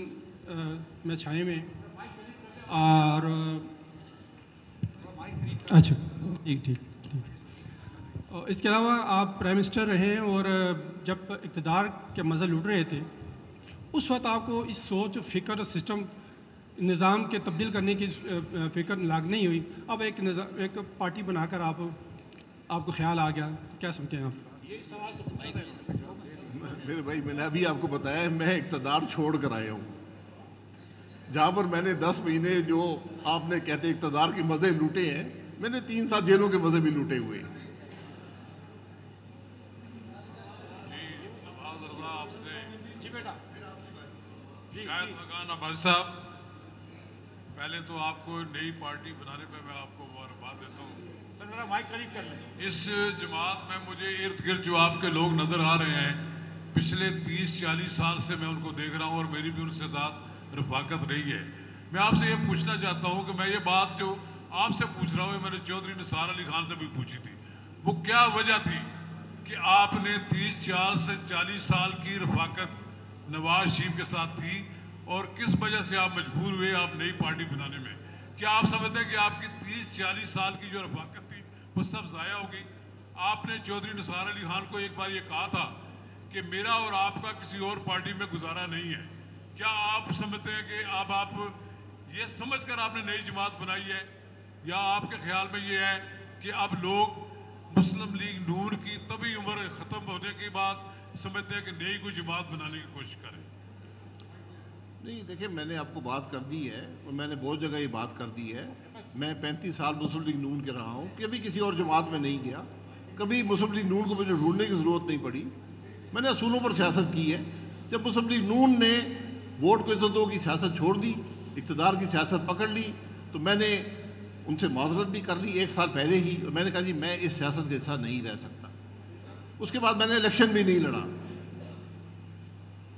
میں چھائے ہوئے ہیں اور اچھا ٹھیک. اور اس کے علاوہ آپ پرائم منسٹر رہے اور جب اقتدار کے مزے لوٹ رہے تھے اس وقت آپ کو اس سوچ، فکر اور سسٹم نظام کے تبدیل کرنے کی فکر لاگ نہیں ہوئی؟ اب ایک پارٹی بنا کر آپ کو خیال آ گیا، کیا سمجھتے ہیں آپ؟ میرے بھائی میں نے ابھی آپ کو بتایا ہے میں اقتدار چھوڑ کر آیا ہوں. جہاں پر میں نے 10 مہینے جو آپ نے کہتے اقتدار کے مزے لوٹے ہیں، میں نے 3 سال جیلوں کے مزے بھی لوٹے ہوئے ہیں. شاہد خاقان عباسی صاحب، پہلے تو آپ کو نئی پارٹی بنانے پہ میں آپ کو مبارکباد دیتا ہوں. سر میرا مائک قریب کر لیں. اس جماعت میں مجھے ارد گرد جو آپ کے لوگ نظر آ رہے ہیں پچھلے 30-40 سال سے میں ان کو دیکھ رہا ہوں اور میری بھی ان سے ذات رفاقت رہی ہے. میں آپ سے یہ پوچھنا چاہتا ہوں کہ میں یہ بات جو آپ سے پوچھ رہا ہوں میں نے چودھری نثار علی خان سے بھی پوچھی تھی. وہ کیا وجہ تھی کہ آپ نے 30-40 سال کی رفاقت نواز شریف کے ساتھ تھی اور کس وجہ سے آپ مجبور ہوئے آپ نئی پارٹی بنانے میں؟ کیا آپ سمجھتے ہیں کہ آپ کی 30-40 سال کی جو رفاقت تھی وہ سب ضائع ہو گئی؟ آپ نے چودھری نثار علی خان کو ایک بار یہ کہا تھا کہ میرا اور آپ کا کسی اور پارٹی میں گزارا نہیں ہے. کیا آپ سمجھتے ہیں کہ اب آپ یہ سمجھ کر آپ نے نئی جماعت بنائی ہے، یا آپ کے خیال میں یہ ہے کہ اب لوگ مسلم لیگ نون کی طبی عمر ختم ہونے کے بعد سمجھتے ہیں کہ نئی کوئی جماعت بنانے کی کوشش کریں؟ نہیں دیکھیں، میں نے آپ کو بات کر دی ہے اور میں نے بہت جگہ یہ بات کر دی ہے. میں 35 سال مسلم لیگ نون کے رہا ہوں، کبھی کسی اور جماعت میں نہیں گیا، کبھی مسلم لیگ نون کو مجھے ڈھونڈنے کی ضرورت نہیں پڑی. میں نے اصولوں پر سیاست کی ہے. جب مسلم لیگ نون نے ووٹ کو عزت دو کی سیاست چھوڑ دی، اقتدار کی سیاست پکڑ لی، تو میں نے ان سے معذرت بھی کر لی 1 سال پہلے ہی، اور میں نے کہا جی میں اس سیاست کے حصہ نہیں رہ سکتا. اس کے بعد میں نے الیکشن بھی نہیں لڑا.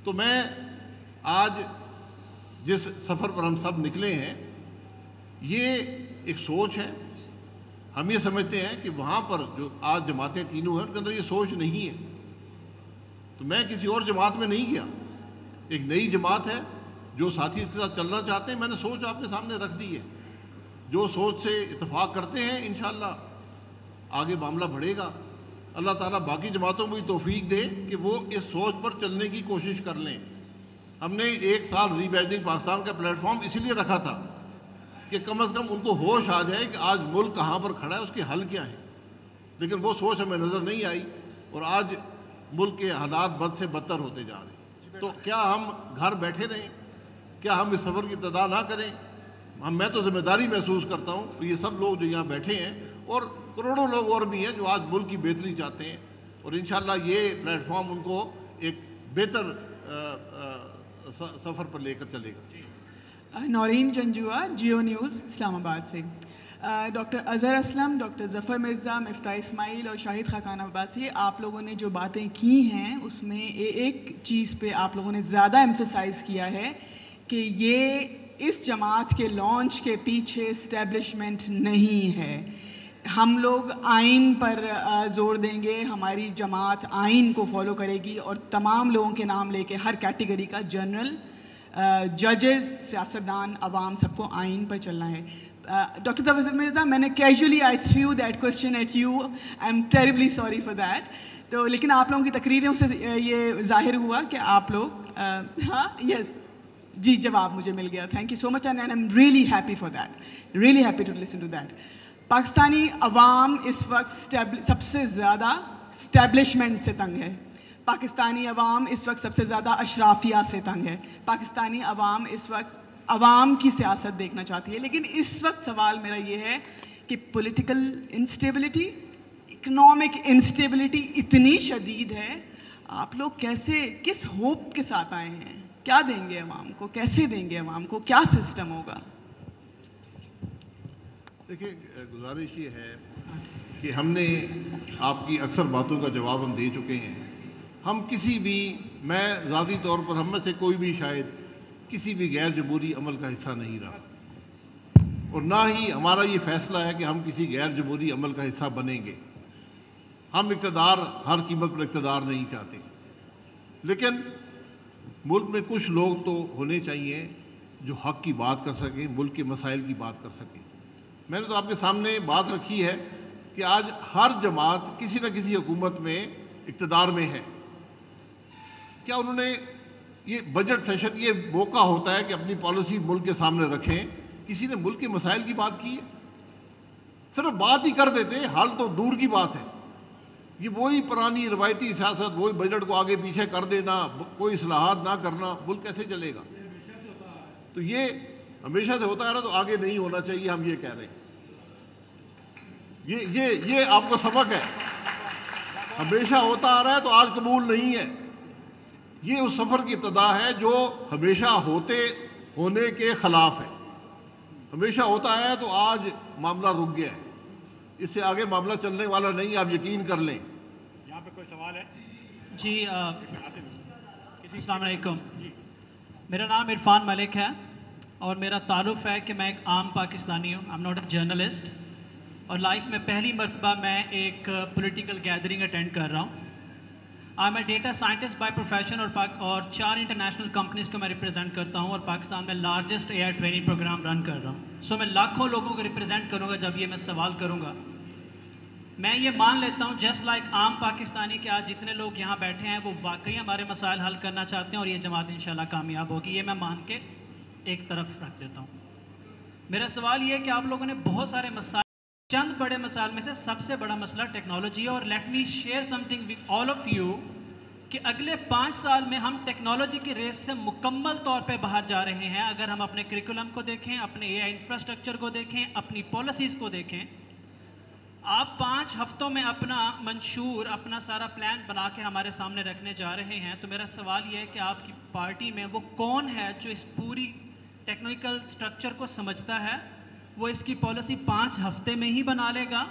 تو میں آج جس سفر پر ہم سب نکلے ہیں یہ ایک سوچ ہے. ہم یہ سمجھتے ہیں کہ وہاں پر جو آج جماعتیں تینوں ہیں ان کے اندر یہ سوچ نہیں ہے. تو میں کسی اور جماعت میں نہیں گیا، ایک نئی جماعت ہے جو ساتھی کے ساتھ چلنا چاہتے ہیں. میں نے سوچ آپ کے سامنے رکھ دی ہے. جو سوچ سے اتفاق کرتے ہیں انشاءاللہ آگے معاملہ بڑھے گا. اللہ تعالیٰ باقی جماعتوں کو بھی توفیق دے کہ وہ اس سوچ پر چلنے کی کوشش کر لیں. ہم نے 1 سال ری بیجنگ پاکستان کا پلیٹ فارم اسی لیے رکھا تھا کہ کم از کم ان کو ہوش آ جائے کہ آج ملک کہاں پر کھڑا ہے، اس کے حل کیا ہیں. لیکن وہ سوچ ہمیں نظر نہیں آئی اور آج ملک کے حالات بد سے بدتر ہوتے جا رہے ہیں. تو کیا ہم گھر بیٹھے رہیں؟ کیا ہم اس سفر کی ابتدا نہ کریں؟ میں تو ذمہ داری محسوس کرتا ہوں کہ یہ سب لوگ جو یہاں بیٹھے ہیں اور کروڑوں لوگ اور بھی ہیں جو آج ملک کی بہتری چاہتے ہیں، اور انشاءاللہ یہ پلیٹ فارم ان کو ایک بہتر سفر پر لے کر چلے گا. نورین جنجوا، جیو نیوز اسلام آباد سے. ڈاکٹر اظہر اسلم، ڈاکٹر ظفر مرزا، مفتاح اسماعیل اور شاہد خاقان عباسی، آپ لوگوں نے جو باتیں کی ہیں اس میں ایک چیز پہ آپ لوگوں نے زیادہ ایمفسائز کیا ہے کہ یہ اس جماعت کے لانچ کے پیچھے اسٹیبلشمنٹ نہیں ہے. ہم لوگ آئین پر زور دیں گے، ہماری جماعت آئین کو فالو کرے گی اور تمام لوگوں کے نام لے کے ہر کیٹیگری کا جنرل، ججز، سیاستدان، عوام، سب کو آئین پر چلنا ہے. ڈاکٹر ظفر مرزا، میں نے casually I threw that question at you, I am terribly sorry for that. تو لیکن آپ لوگوں کی تقریروں سے یہ ظاہر ہوا کہ آپ لوگ ہاں یس جی جواب مجھے مل گیا. Thank you so much and I am really happy for that, really happy to listen to that. Pakistani عوام اس وقت سب سے زیادہ اسٹیبلشمنٹ سے تنگ ہے. پاکستانی عوام اس وقت سب سے زیادہ اشرافیہ سے تنگ ہے. پاکستانی عوام اس وقت عوام کی سیاست دیکھنا چاہتی ہے. لیکن اس وقت سوال میرا یہ ہے کہ پولیٹیکل انسٹیبلٹی، اکنامک انسٹیبلٹی اتنی شدید ہے، آپ لوگ کیسے، کس ہوپ کے ساتھ آئے ہیں؟ کیا دیں گے عوام کو؟ کیسے دیں گے عوام کو؟ کیا سسٹم ہوگا؟ دیکھیں، گزارش یہ ہے کہ ہم نے آپ کی اکثر باتوں کا جواب ہم دے چکے ہیں. ہم کسی بھی، میں ذاتی طور پر ہم میں سے کوئی بھی شاید کسی بھی غیر جمہوری عمل کا حصہ نہیں رہا، اور نہ ہی ہمارا یہ فیصلہ ہے کہ ہم کسی غیر جمہوری عمل کا حصہ بنیں گے. ہم اقتدار، ہر قیمت پر اقتدار نہیں چاہتے، لیکن ملک میں کچھ لوگ تو ہونے چاہیے جو حق کی بات کر سکیں، ملک کے مسائل کی بات کر سکیں. میں نے تو آپ کے سامنے بات رکھی ہے کہ آج ہر جماعت کسی نہ کسی حکومت میں اقتدار میں ہے. کیا انہوں نے یہ بجٹ سیشن، یہ موقع ہوتا ہے کہ اپنی پالیسی ملک کے سامنے رکھیں؟ کسی نے ملک کے مسائل کی بات کی ہے؟ صرف بات ہی کر دیتے، حل تو دور کی بات ہے. یہ وہی پرانی روایتی سیاست، وہی بجٹ کو آگے پیچھے کر دینا، کوئی اصلاحات نہ کرنا، ملک کیسے چلے گا؟ تو یہ ہمیشہ سے ہوتا ہے نا، تو آگے نہیں ہونا چاہیے، ہم یہ کہہ رہے ہیں. یہ آپ کو سبق ہے. ہمیشہ ہوتا آ رہا ہے تو آج قبول نہیں ہے. یہ اس سفر کی ابتدا ہے جو ہمیشہ ہونے کے خلاف ہے. ہمیشہ ہوتا ہے تو آج معاملہ رک گیا ہے. اس سے آگے معاملہ چلنے والا نہیں، آپ یقین کر لیں. یہاں پہ کوئی سوال ہے؟ جی السلام علیکم. میرا نام عرفان ملک ہے اور میرا تعارف ہے کہ میں ایک عام پاکستانی ہوں. I am not a journalist. اور لائف میں پہلی مرتبہ میں ایک پولیٹیکل گیدرنگ اٹینڈ کر رہا ہوں. I am a data scientist by profession اور 4 انٹرنیشنل کمپنیز کو میں ریپرزینٹ کرتا ہوں اور پاکستان میں لارجسٹ اے آئی ٹریننگ پروگرام رن کر رہا ہوں. سو میں لاکھوں لوگوں کو ریپرزینٹ کروں گا جب یہ میں سوال کروں گا. میں یہ مان لیتا ہوں جسٹ لائک عام پاکستانی کہ آج جتنے لوگ یہاں بیٹھے ہیں وہ واقعی ہمارے مسائل حل کرنا چاہتے ہیں اور یہ جماعت انشاءاللہ کامیاب ہوگی. یہ میں مان کے ایک طرف رکھ دیتا ہوں. میرا سوال یہ ہے کہ آپ لوگوں نے بہت سارے مسائل، چند بڑے مسائل میں سے سب سے بڑا مسئلہ ٹیکنالوجی ہے. اور let me share some thing with all of you کہ اگلے 5 سال میں ہم ٹیکنالوجی کی ریس سے مکمل طور پہ باہر جا رہے ہیں. اگر ہم اپنے کریکولم کو دیکھیں، اپنے اے آئی انفراسٹرکچر کو دیکھیں، اپنی پالیسیز کو دیکھیں. آپ 5 ہفتوں میں اپنا منشور، اپنا سارا پلان بنا کے ہمارے سامنے رکھنے جا رہے ہیں. تو میرا سوال یہ ہے کہ آپ کی پارٹی میں وہ کون ہے جو اس پوری ٹیکنیکل سٹرکچر کو سمجھتا ہے، وہ اس کی پالیسی 5 ہفتے میں ہی بنا لے گا؟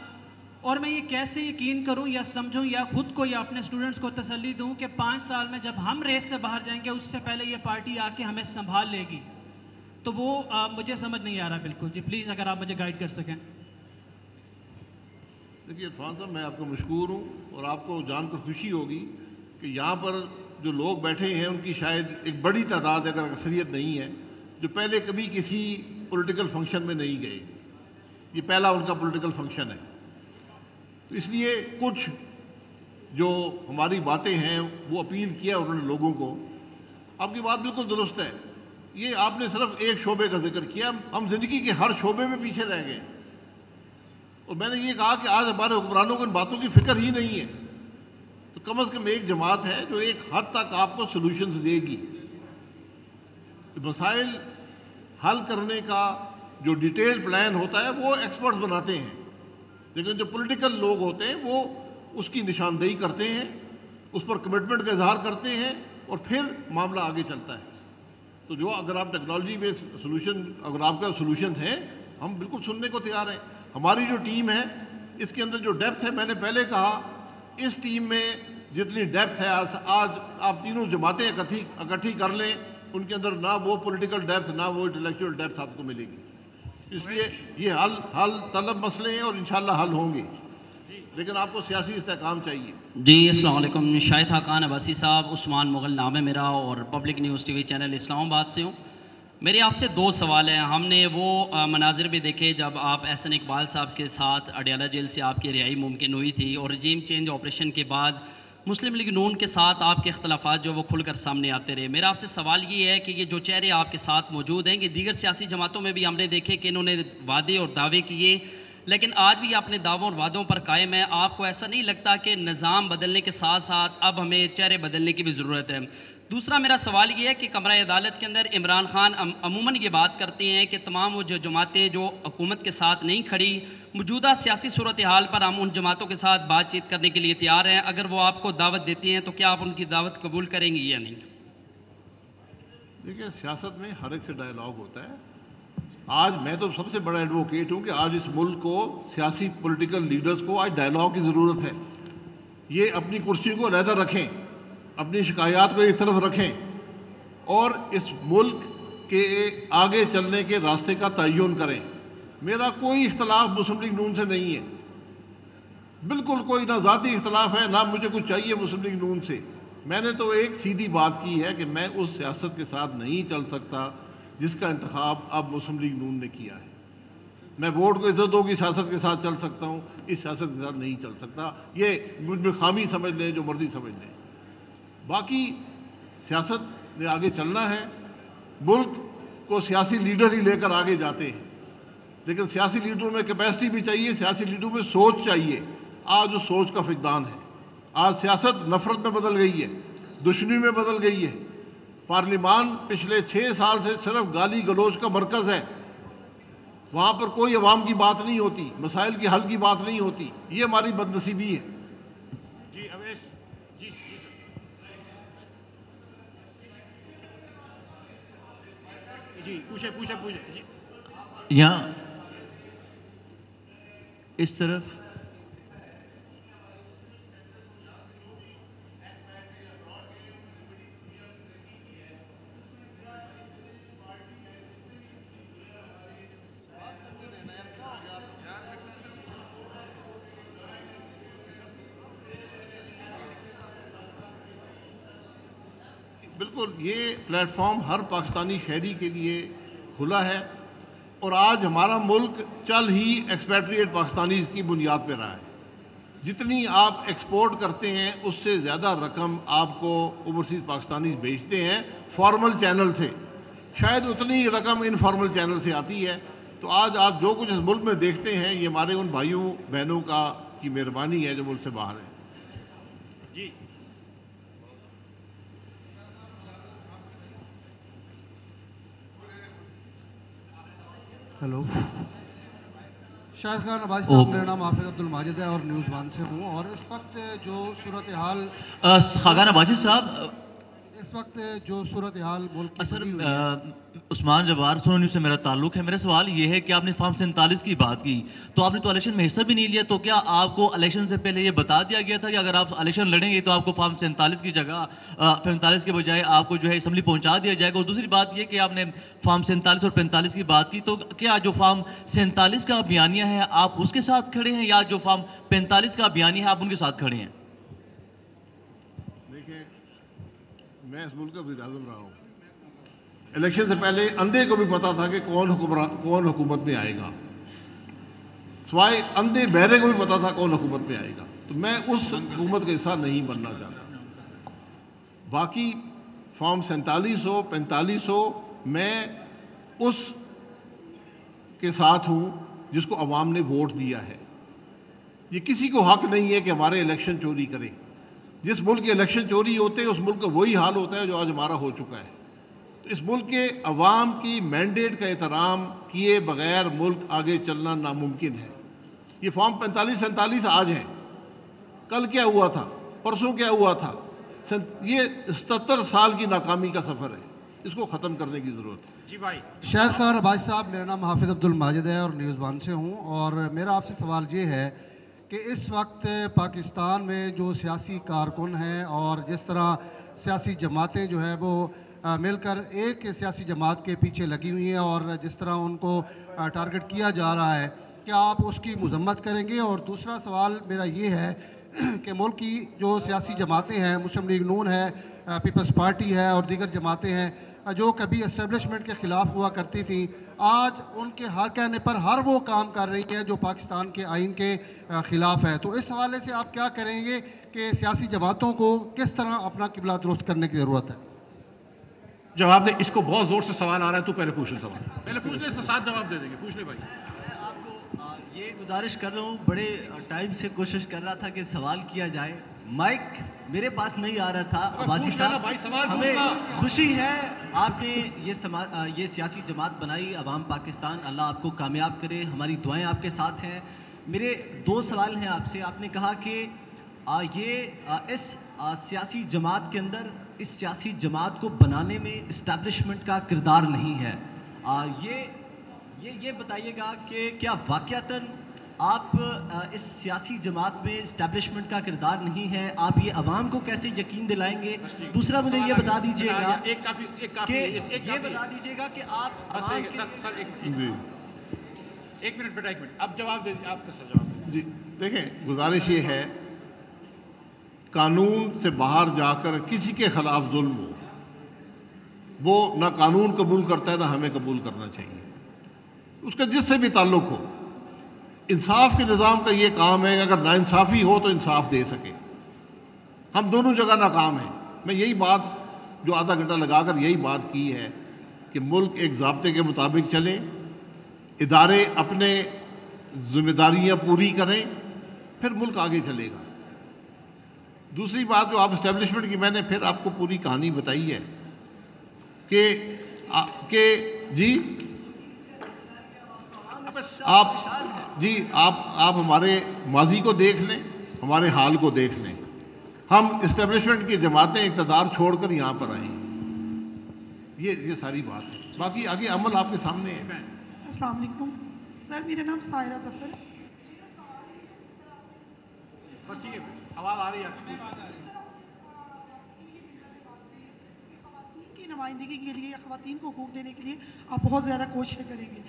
اور میں یہ کیسے یقین کروں یا سمجھوں یا خود کو یا اپنے اسٹوڈنٹس کو تسلی دوں کہ 5 سال میں جب ہم ریس سے باہر جائیں گے اس سے پہلے یہ پارٹی آ کے ہمیں سنبھال لے گی؟ تو وہ مجھے سمجھ نہیں آ رہا بالکل. جی پلیز اگر آپ مجھے گائیڈ کر سکیں. دیکھیے عرفان صاحب، میں آپ کو مشکور ہوں اور آپ کو جان کر خوشی ہوگی کہ یہاں پر جو لوگ بیٹھے ہیں ان کی شاید ایک بڑی تعداد، اگر اکثریت نہیں ہے، جو پہلے کبھی کسی پولیٹیکل فنکشن میں نہیں گئے. یہ پہلا ان کا پولیٹیکل فنکشن ہے. تو اس لیے کچھ جو ہماری باتیں ہیں وہ اپیل کیا انہوں نے لوگوں کو. آپ کی بات بالکل درست ہے. یہ آپ نے صرف ایک شعبے کا ذکر کیا، ہم زندگی کے ہر شعبے میں پیچھے رہ گئے. اور میں نے یہ کہا کہ آج ہمارے حکمرانوں کو ان باتوں کی فکر ہی نہیں ہے. تو کم از کم ایک جماعت ہے جو ایک حد تک آپ کو سلوشنز دے گی. مسائل حل کرنے کا جو ڈیٹیل پلان ہوتا ہے وہ ایکسپرٹس بناتے ہیں، لیکن جو پولیٹیکل لوگ ہوتے ہیں وہ اس کی نشاندہی کرتے ہیں، اس پر کمٹمنٹ کا اظہار کرتے ہیں اور پھر معاملہ آگے چلتا ہے. تو جو اگر آپ ٹیکنالوجی میں سلوشن، اگر آپ کا سلوشنز ہیں، ہم بالکل سننے کو تیار ہیں. ہماری جو ٹیم ہے اس کے اندر جو ڈیپتھ ہے، میں نے پہلے کہا اس ٹیم میں جتنی ڈیپتھ ہے، آج آپ تینوں جماعتیں اکٹھی کر لیں، ان کے اندر نہ وہ پولیٹیکل ڈیپتھ نہ وہ انٹلیکچوئل ڈیپتھ آپ کو ملے گی. اس لیے یہ حل طلب مسئلے ہیں اور انشاءاللہ حل ہوں گے، لیکن آپ کو سیاسی استحکام چاہیے. جی السلام علیکم. شاہد خاقان عباسی صاحب، عثمان مغل نام ہے میرا اور public news T V channel Islamabad سے ہوں. میرے آپ سے 2 سوال ہیں. ہم نے وہ مناظر بھی دیکھے جب آپ احسن اقبال صاحب کے ساتھ اڈیالہ جیل سے آپ کی رہائی ممکن ہوئی تھی، اور رجیم چینج آپریشن کے بعد مسلم لیگ نون کے ساتھ آپ کے اختلافات جو وہ کھل کر سامنے آتے رہے. میرا آپ سے سوال یہ ہے کہ یہ جو چہرے آپ کے ساتھ موجود ہیں، یہ دیگر سیاسی جماعتوں میں بھی ہم نے دیکھے کہ انہوں نے وعدے اور دعوے کیے، لیکن آج بھی اپنے دعووں اور وعدوں پر قائم ہے. آپ کو ایسا نہیں لگتا کہ نظام بدلنے کے ساتھ ساتھ اب ہمیں چہرے بدلنے کی بھی ضرورت ہے؟ دوسرا میرا سوال یہ ہے کہ کمرہ عدالت کے اندر عمران خان عموماً یہ بات کرتے ہیں کہ تمام وہ جو جماعتیں جو حکومت کے ساتھ نہیں کھڑی، موجودہ سیاسی صورتحال پر ہم ان جماعتوں کے ساتھ بات چیت کرنے کے لیے تیار ہیں، اگر وہ آپ کو دعوت دیتی ہیں تو کیا آپ ان کی دعوت قبول کریں گی یا نہیں؟ دیکھیں، سیاست میں ہر ایک سے ڈائلاگ ہوتا ہے. آج میں تو سب سے بڑا ایڈوکیٹ ہوں کہ آج اس ملک کو سیاسی پولیٹیکل لیڈرز کو آج ڈائلاگ کی ضرورت ہے. یہ اپنی کرسیوں کو علیحدہ رکھیں، اپنی شکایات کو ایک طرف رکھیں اور اس ملک کے آگے چلنے کے راستے کا تعین کریں. میرا کوئی اختلاف مسلم لیگ نون سے نہیں ہے، بالکل کوئی، نہ ذاتی اختلاف ہے نہ مجھے کچھ چاہیے مسلم لیگ نون سے. میں نے تو ایک سیدھی بات کی ہے کہ میں اس سیاست کے ساتھ نہیں چل سکتا جس کا انتخاب اب مسلم لیگ نون نے کیا ہے. میں ووٹ کو عزتوں کی سیاست کے ساتھ چل سکتا ہوں، اس سیاست کے ساتھ نہیں چل سکتا. یہ مجھ میں خامی سمجھ لیں، جو مرضی سمجھ لیں. باقی سیاست نے آگے چلنا ہے، ملک کو سیاسی لیڈر ہی لے کر آگے جاتے ہیں، لیکن سیاسی لیڈروں میں کیپیسٹی بھی چاہیے، سیاسی لیڈروں میں سوچ چاہیے. آج اس سوچ کا فقدان ہے. آج سیاست نفرت میں بدل گئی ہے، دشمنی میں بدل گئی ہے. پارلیمان پچھلے 6 سال سے صرف گالی گلوچ کا مرکز ہے. وہاں پر کوئی عوام کی بات نہیں ہوتی، مسائل کی حل کی بات نہیں ہوتی. یہ ہماری بد نصیبی ہے. جی اویس جی جی پوچھے جی. یہاں اس طرف بالکل یہ پلیٹ فارم ہر پاکستانی شہری کے لیے کھلا ہے، اور آج ہمارا ملک چل ہی ایکسپیٹریٹ پاکستانیز کی بنیاد پہ رہا ہے. جتنی آپ ایکسپورٹ کرتے ہیں اس سے زیادہ رقم آپ کو اوورسیز پاکستانیز بیچتے ہیں فارمل چینل سے، شاید اتنی رقم انفارمل چینل سے آتی ہے. تو آج آپ جو کچھ اس ملک میں دیکھتے ہیں یہ ہمارے ان بھائیوں بہنوں کی مہربانی ہے جو ملک سے باہر ہیں. جی ہیلو، شاہد خان عباسی صاحب، میرا نام حافظ عبدالماجد ہے اور نیوز ون سے ہوں. اور اس وقت جو صورتحال خاقان عباسی صاحب، اس وقت جو صورتحال ملک کی سر عثمان جبار سونو نیوز سے میرا تعلق ہے. میرا سوال یہ ہے کہ آپ نے فارم 47 کی بات کی تو آپ نے تو الیکشن میں حصہ بھی نہیں لیا، تو کیا آپ کو الیکشن سے پہلے یہ بتا دیا گیا تھا کہ اگر آپ الیکشن لڑیں گے تو آپ کو فارم 47 کی جگہ 45 کے بجائے آپ کو جو ہے اسمبلی پہنچا دیا جائے گا؟ اور دوسری بات یہ کہ آپ نے فارم 47 اور 45 کی بات کی، تو کیا جو فارم 47 کا بیانیہ ہے آپ اس کے ساتھ کھڑے ہیں یا جو فارم 45 کا بیانیہ ہے آپ ان کے ساتھ کھڑے ہیں؟ دیکھیں، میں اس ملک کا وزیر اعظم رہا ہوں. الیکشن سے پہلے اندھے کو بھی پتا تھا کہ کون حکومت میں آئے گا، سوائے اندھے بہرے کو بھی پتا تھا کون حکومت میں آئے گا. تو میں اس حکومت کا حصہ نہیں بننا چاہتا. باقی فارم 47 ہو 45 ہو، میں اس کے ساتھ ہوں جس کو عوام نے ووٹ دیا ہے. یہ کسی کو حق نہیں ہے کہ ہمارے الیکشن چوری کرے. جس ملک کے الیکشن چوری ہوتے ہیں اس ملک کا وہی حال ہوتا ہے جو آج ہمارا ہو چکا ہے. تو اس ملک کے عوام کی مینڈیٹ کا احترام کیے بغیر ملک آگے چلنا ناممکن ہے. یہ فارم 45 47 آج ہیں، کل کیا ہوا تھا، پرسوں کیا ہوا تھا. یہ 77 سال کی ناکامی کا سفر ہے، اس کو ختم کرنے کی ضرورت ہے. جی بھائی. شاہد خان عباسی صاحب، میرا نام حافظ عبدالماجد ہے اور نیوز ون سے ہوں. اور میرا آپ سے سوال یہ ہے کہ اس وقت پاکستان میں جو سیاسی کارکن ہیں اور جس طرح سیاسی جماعتیں جو ہے وہ مل کر ایک سیاسی جماعت کے پیچھے لگی ہوئی ہیں اور جس طرح ان کو ٹارگٹ کیا جا رہا ہے، کیا آپ اس کی مذمت کریں گے؟ اور دوسرا سوال میرا یہ ہے کہ ملک کی جو سیاسی جماعتیں ہیں، مسلم لیگ نون ہے، پیپلز پارٹی ہے اور دیگر جماعتیں ہیں جو کبھی اسٹیبلشمنٹ کے خلاف ہوا کرتی تھیں، آج ان کے ہر کہنے پر ہر وہ کام کر رہی ہیں جو پاکستان کے آئین کے خلاف ہے. تو اس حوالے سے آپ کیا کریں گے کہ سیاسی جماعتوں کو کس طرح اپنا قبلہ درست کرنے کی ضرورت ہے؟ جواب دے. اس کو بہت زور سے سوال آ رہا ہے، تو پہلے پوچھ لے سوال. پہلے پوچھ لے، اس کے ساتھ جواب دے دیں گے. پوچھ لے بھائی. میں آپ کو یہ گزارش کر رہا ہوں، بڑے ٹائم سے کوشش کر رہا تھا کہ سوال کیا جائے مائک میرے پاس نہیں آ رہا تھا عباسی صاحب، ہمیں خوشی ہے آپ نے یہ سیاسی جماعت بنائی عوام پاکستان، اللہ آپ کو کامیاب کرے، ہماری دعائیں آپ کے ساتھ ہیں۔ میرے 2 سوال ہیں آپ سے۔ آپ نے کہا کہ اس سیاسی جماعت کے اندر اس سیاسی جماعت کو بنانے میں اسٹیبلشمنٹ کا کردار نہیں ہے، یہ بتائیے گا کہ کیا واقعتاً آپ اس سیاسی جماعت میں اسٹیبلشمنٹ کا کردار نہیں ہے؟ آپ یہ عوام کو کیسے یقین دلائیں گے؟ دوسرا مجھے یہ بتا دیجیے گا کہ آپ ایک منٹ اب جواب دے دیجیے، آپ کا سر جواب۔ جی دیکھیں، گزارش یہ ہے قانون سے باہر جا کر کسی کے خلاف ظلم ہو، وہ نہ قانون قبول کرتا ہے نہ ہمیں قبول کرنا چاہیے، اس کا جس سے بھی تعلق ہو۔ انصاف کے نظام کا یہ کام ہے کہ اگر ناانصافی ہو تو انصاف دے سکے۔ ہم دونوں جگہ ناکام ہیں۔ میں یہی بات جو آدھا گھنٹہ لگا کر یہی بات کی ہے کہ ملک ایک ضابطے کے مطابق چلے، ادارے اپنے ذمہ داریاں پوری کریں، پھر ملک آگے چلے گا۔ دوسری بات جو آپ اسٹیبلشمنٹ کی، میں نے پھر آپ کو پوری کہانی بتائی ہے کہ جی آپ ہمارے ماضی کو دیکھ لیں، ہمارے حال کو دیکھ لیں۔ ہم اسٹیبلشمنٹ کی جماعتیں اقتدار چھوڑ کر یہاں پر آئیں، یہ ساری بات ہے۔ باقی آگے عمل آپ کے سامنے ہے۔ السلام علیکم سر، میرا نام سائرہ ظفر ہے۔ آواز آ رہی ہے؟ کی نمائندگی کے لیے، خواتین کو حقوق دینے کے لیے آپ بہت زیادہ کوششیں کریں گے،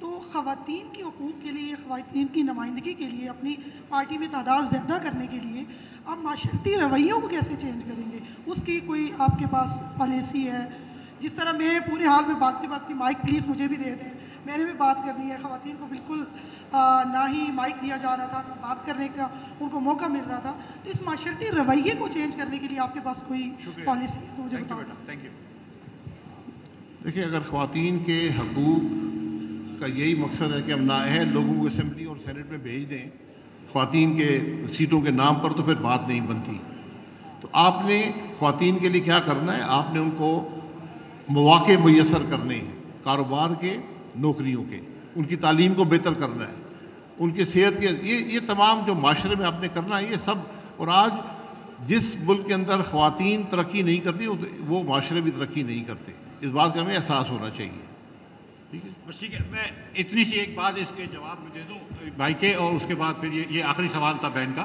تو خواتین کے حقوق کے لیے، خواتین کی نمائندگی کے لیے، اپنی پارٹی میں تعداد زیادہ کرنے کے لیے آپ معاشرتی رویوں کو کیسے چینج کریں گے؟ اس کی کوئی آپ کے پاس پالیسی ہے؟ جس طرح میں پورے حال میں بھاگتی مائک پلیز مجھے بھی دے دیں، میں نے بھی بات کرنی ہے۔ خواتین کو بالکل نہ ہی مائک دیا جا رہا تھا، نہ بات کرنے کا ان کو موقع مل رہا تھا، تو اس معاشرتی رویے کو چینج کرنے کے لیے آپ کے پاس کوئی پالیسی ہے تو مجھے بتاؤ۔ دیکھیں، اگر خواتین کے حقوق کا یہی مقصد ہے کہ ہم نااہل لوگوں کو اسمبلی اور سینٹ میں بھیج دیں خواتین کے سیٹوں کے نام پر، تو پھر بات نہیں بنتی۔ تو آپ نے خواتین کے لیے کیا کرنا ہے؟ آپ نے ان کو مواقع میسر کرنے ہیں، کاروبار کے، نوکریوں کے، ان کی تعلیم کو بہتر کرنا ہے، ان کی صحت کے، یہ تمام جو معاشرے میں آپ نے کرنا ہے یہ سب۔ اور آج جس ملک کے اندر خواتین ترقی نہیں کرتی وہ معاشرے بھی ترقی نہیں کرتے، اس بات کا ہمیں احساس ہونا چاہیے۔ بس ٹھیک ہے، میں اتنی سی ایک بات اس کے جواب میں دے دوں بھائی کے، اور اس کے بعد پھر یہ آخری سوال تھا بہن کا،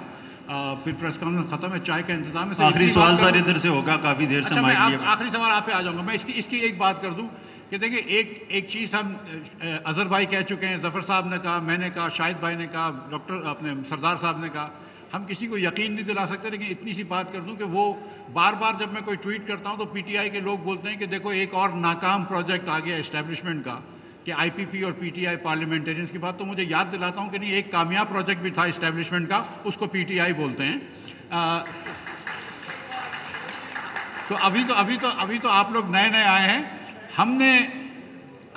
پھر پریس کانفرنس ختم ہے، چائے کا انتظام ہے۔ آخری سوال سر ادھر سے ہوگا، کافی دیر سے مائک لیا۔ آخری سوال آپ پہ آ جاؤں گا۔ میں اس کی ایک بات کر دوں کہ دیکھیں، ایک چیز ہم اظہر بھائی کہہ چکے ہیں، ظفر صاحب نے کہا، میں نے کہا، شاہد بھائی نے کہا، ڈاکٹر اپنے سردار صاحب نے کہا، ہم کسی کو یقین نہیں دلا سکتے، لیکن اتنی سی بات کر دوں کہ وہ بار بار جب میں کوئی ٹویٹ کرتا ہوں تو پی ٹی آئی کے لوگ بولتے ہیں کہ دیکھو ایک اور ناکام پروجیکٹ آ گیا اسٹیبلشمنٹ کا، کہ آئی پی پی اور پی ٹی آئی پارلیمنٹیرینز کی بات، تو مجھے یاد دلاتا ہوں کہ نہیں، ایک کامیاب پروجیکٹ بھی تھا اسٹیبلشمنٹ کا، اس کو پی ٹی آئی بولتے ہیں۔ تو ابھی تو آپ لوگ نئے آئے ہیں، ہم نے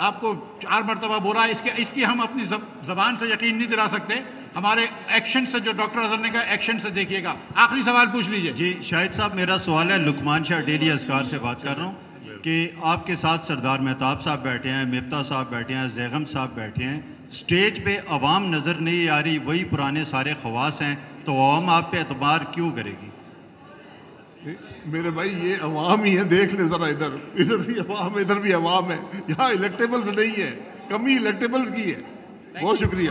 آپ کو 4 مرتبہ بولا، اس کی ہم اپنی زبان سے یقین نہیں دلا سکتے، ہمارے ایکشن سے، جو ڈاکٹر اظہر نے کہا ایکشن سے دیکھیے گا۔ آخری سوال پوچھ لیجئے۔ جی شاہد صاحب، میرا سوال ہے، لقمان شاہ ڈیلی اذکار سے بات کر رہا ہوں کہ آپ کے ساتھ سردار مہتاب صاحب بیٹھے ہیں، مفتاح صاحب بیٹھے ہیں، زیغم صاحب بیٹھے ہیں، سٹیج پہ عوام نظر نہیں آ رہی، وہی پرانے سارے خواص ہیں، تو عوام آپ پہ اعتبار کیوں کرے گی؟ میرے بھائی یہ عوام ہی ہے، دیکھ لیں ذرا، ادھر بھی عوام ہے، ادھر بھی عوام ہے، یہاں الیکٹیبلز نہیں ہے، کمی الیکٹیبلز کی ہے۔ بہت شکریہ۔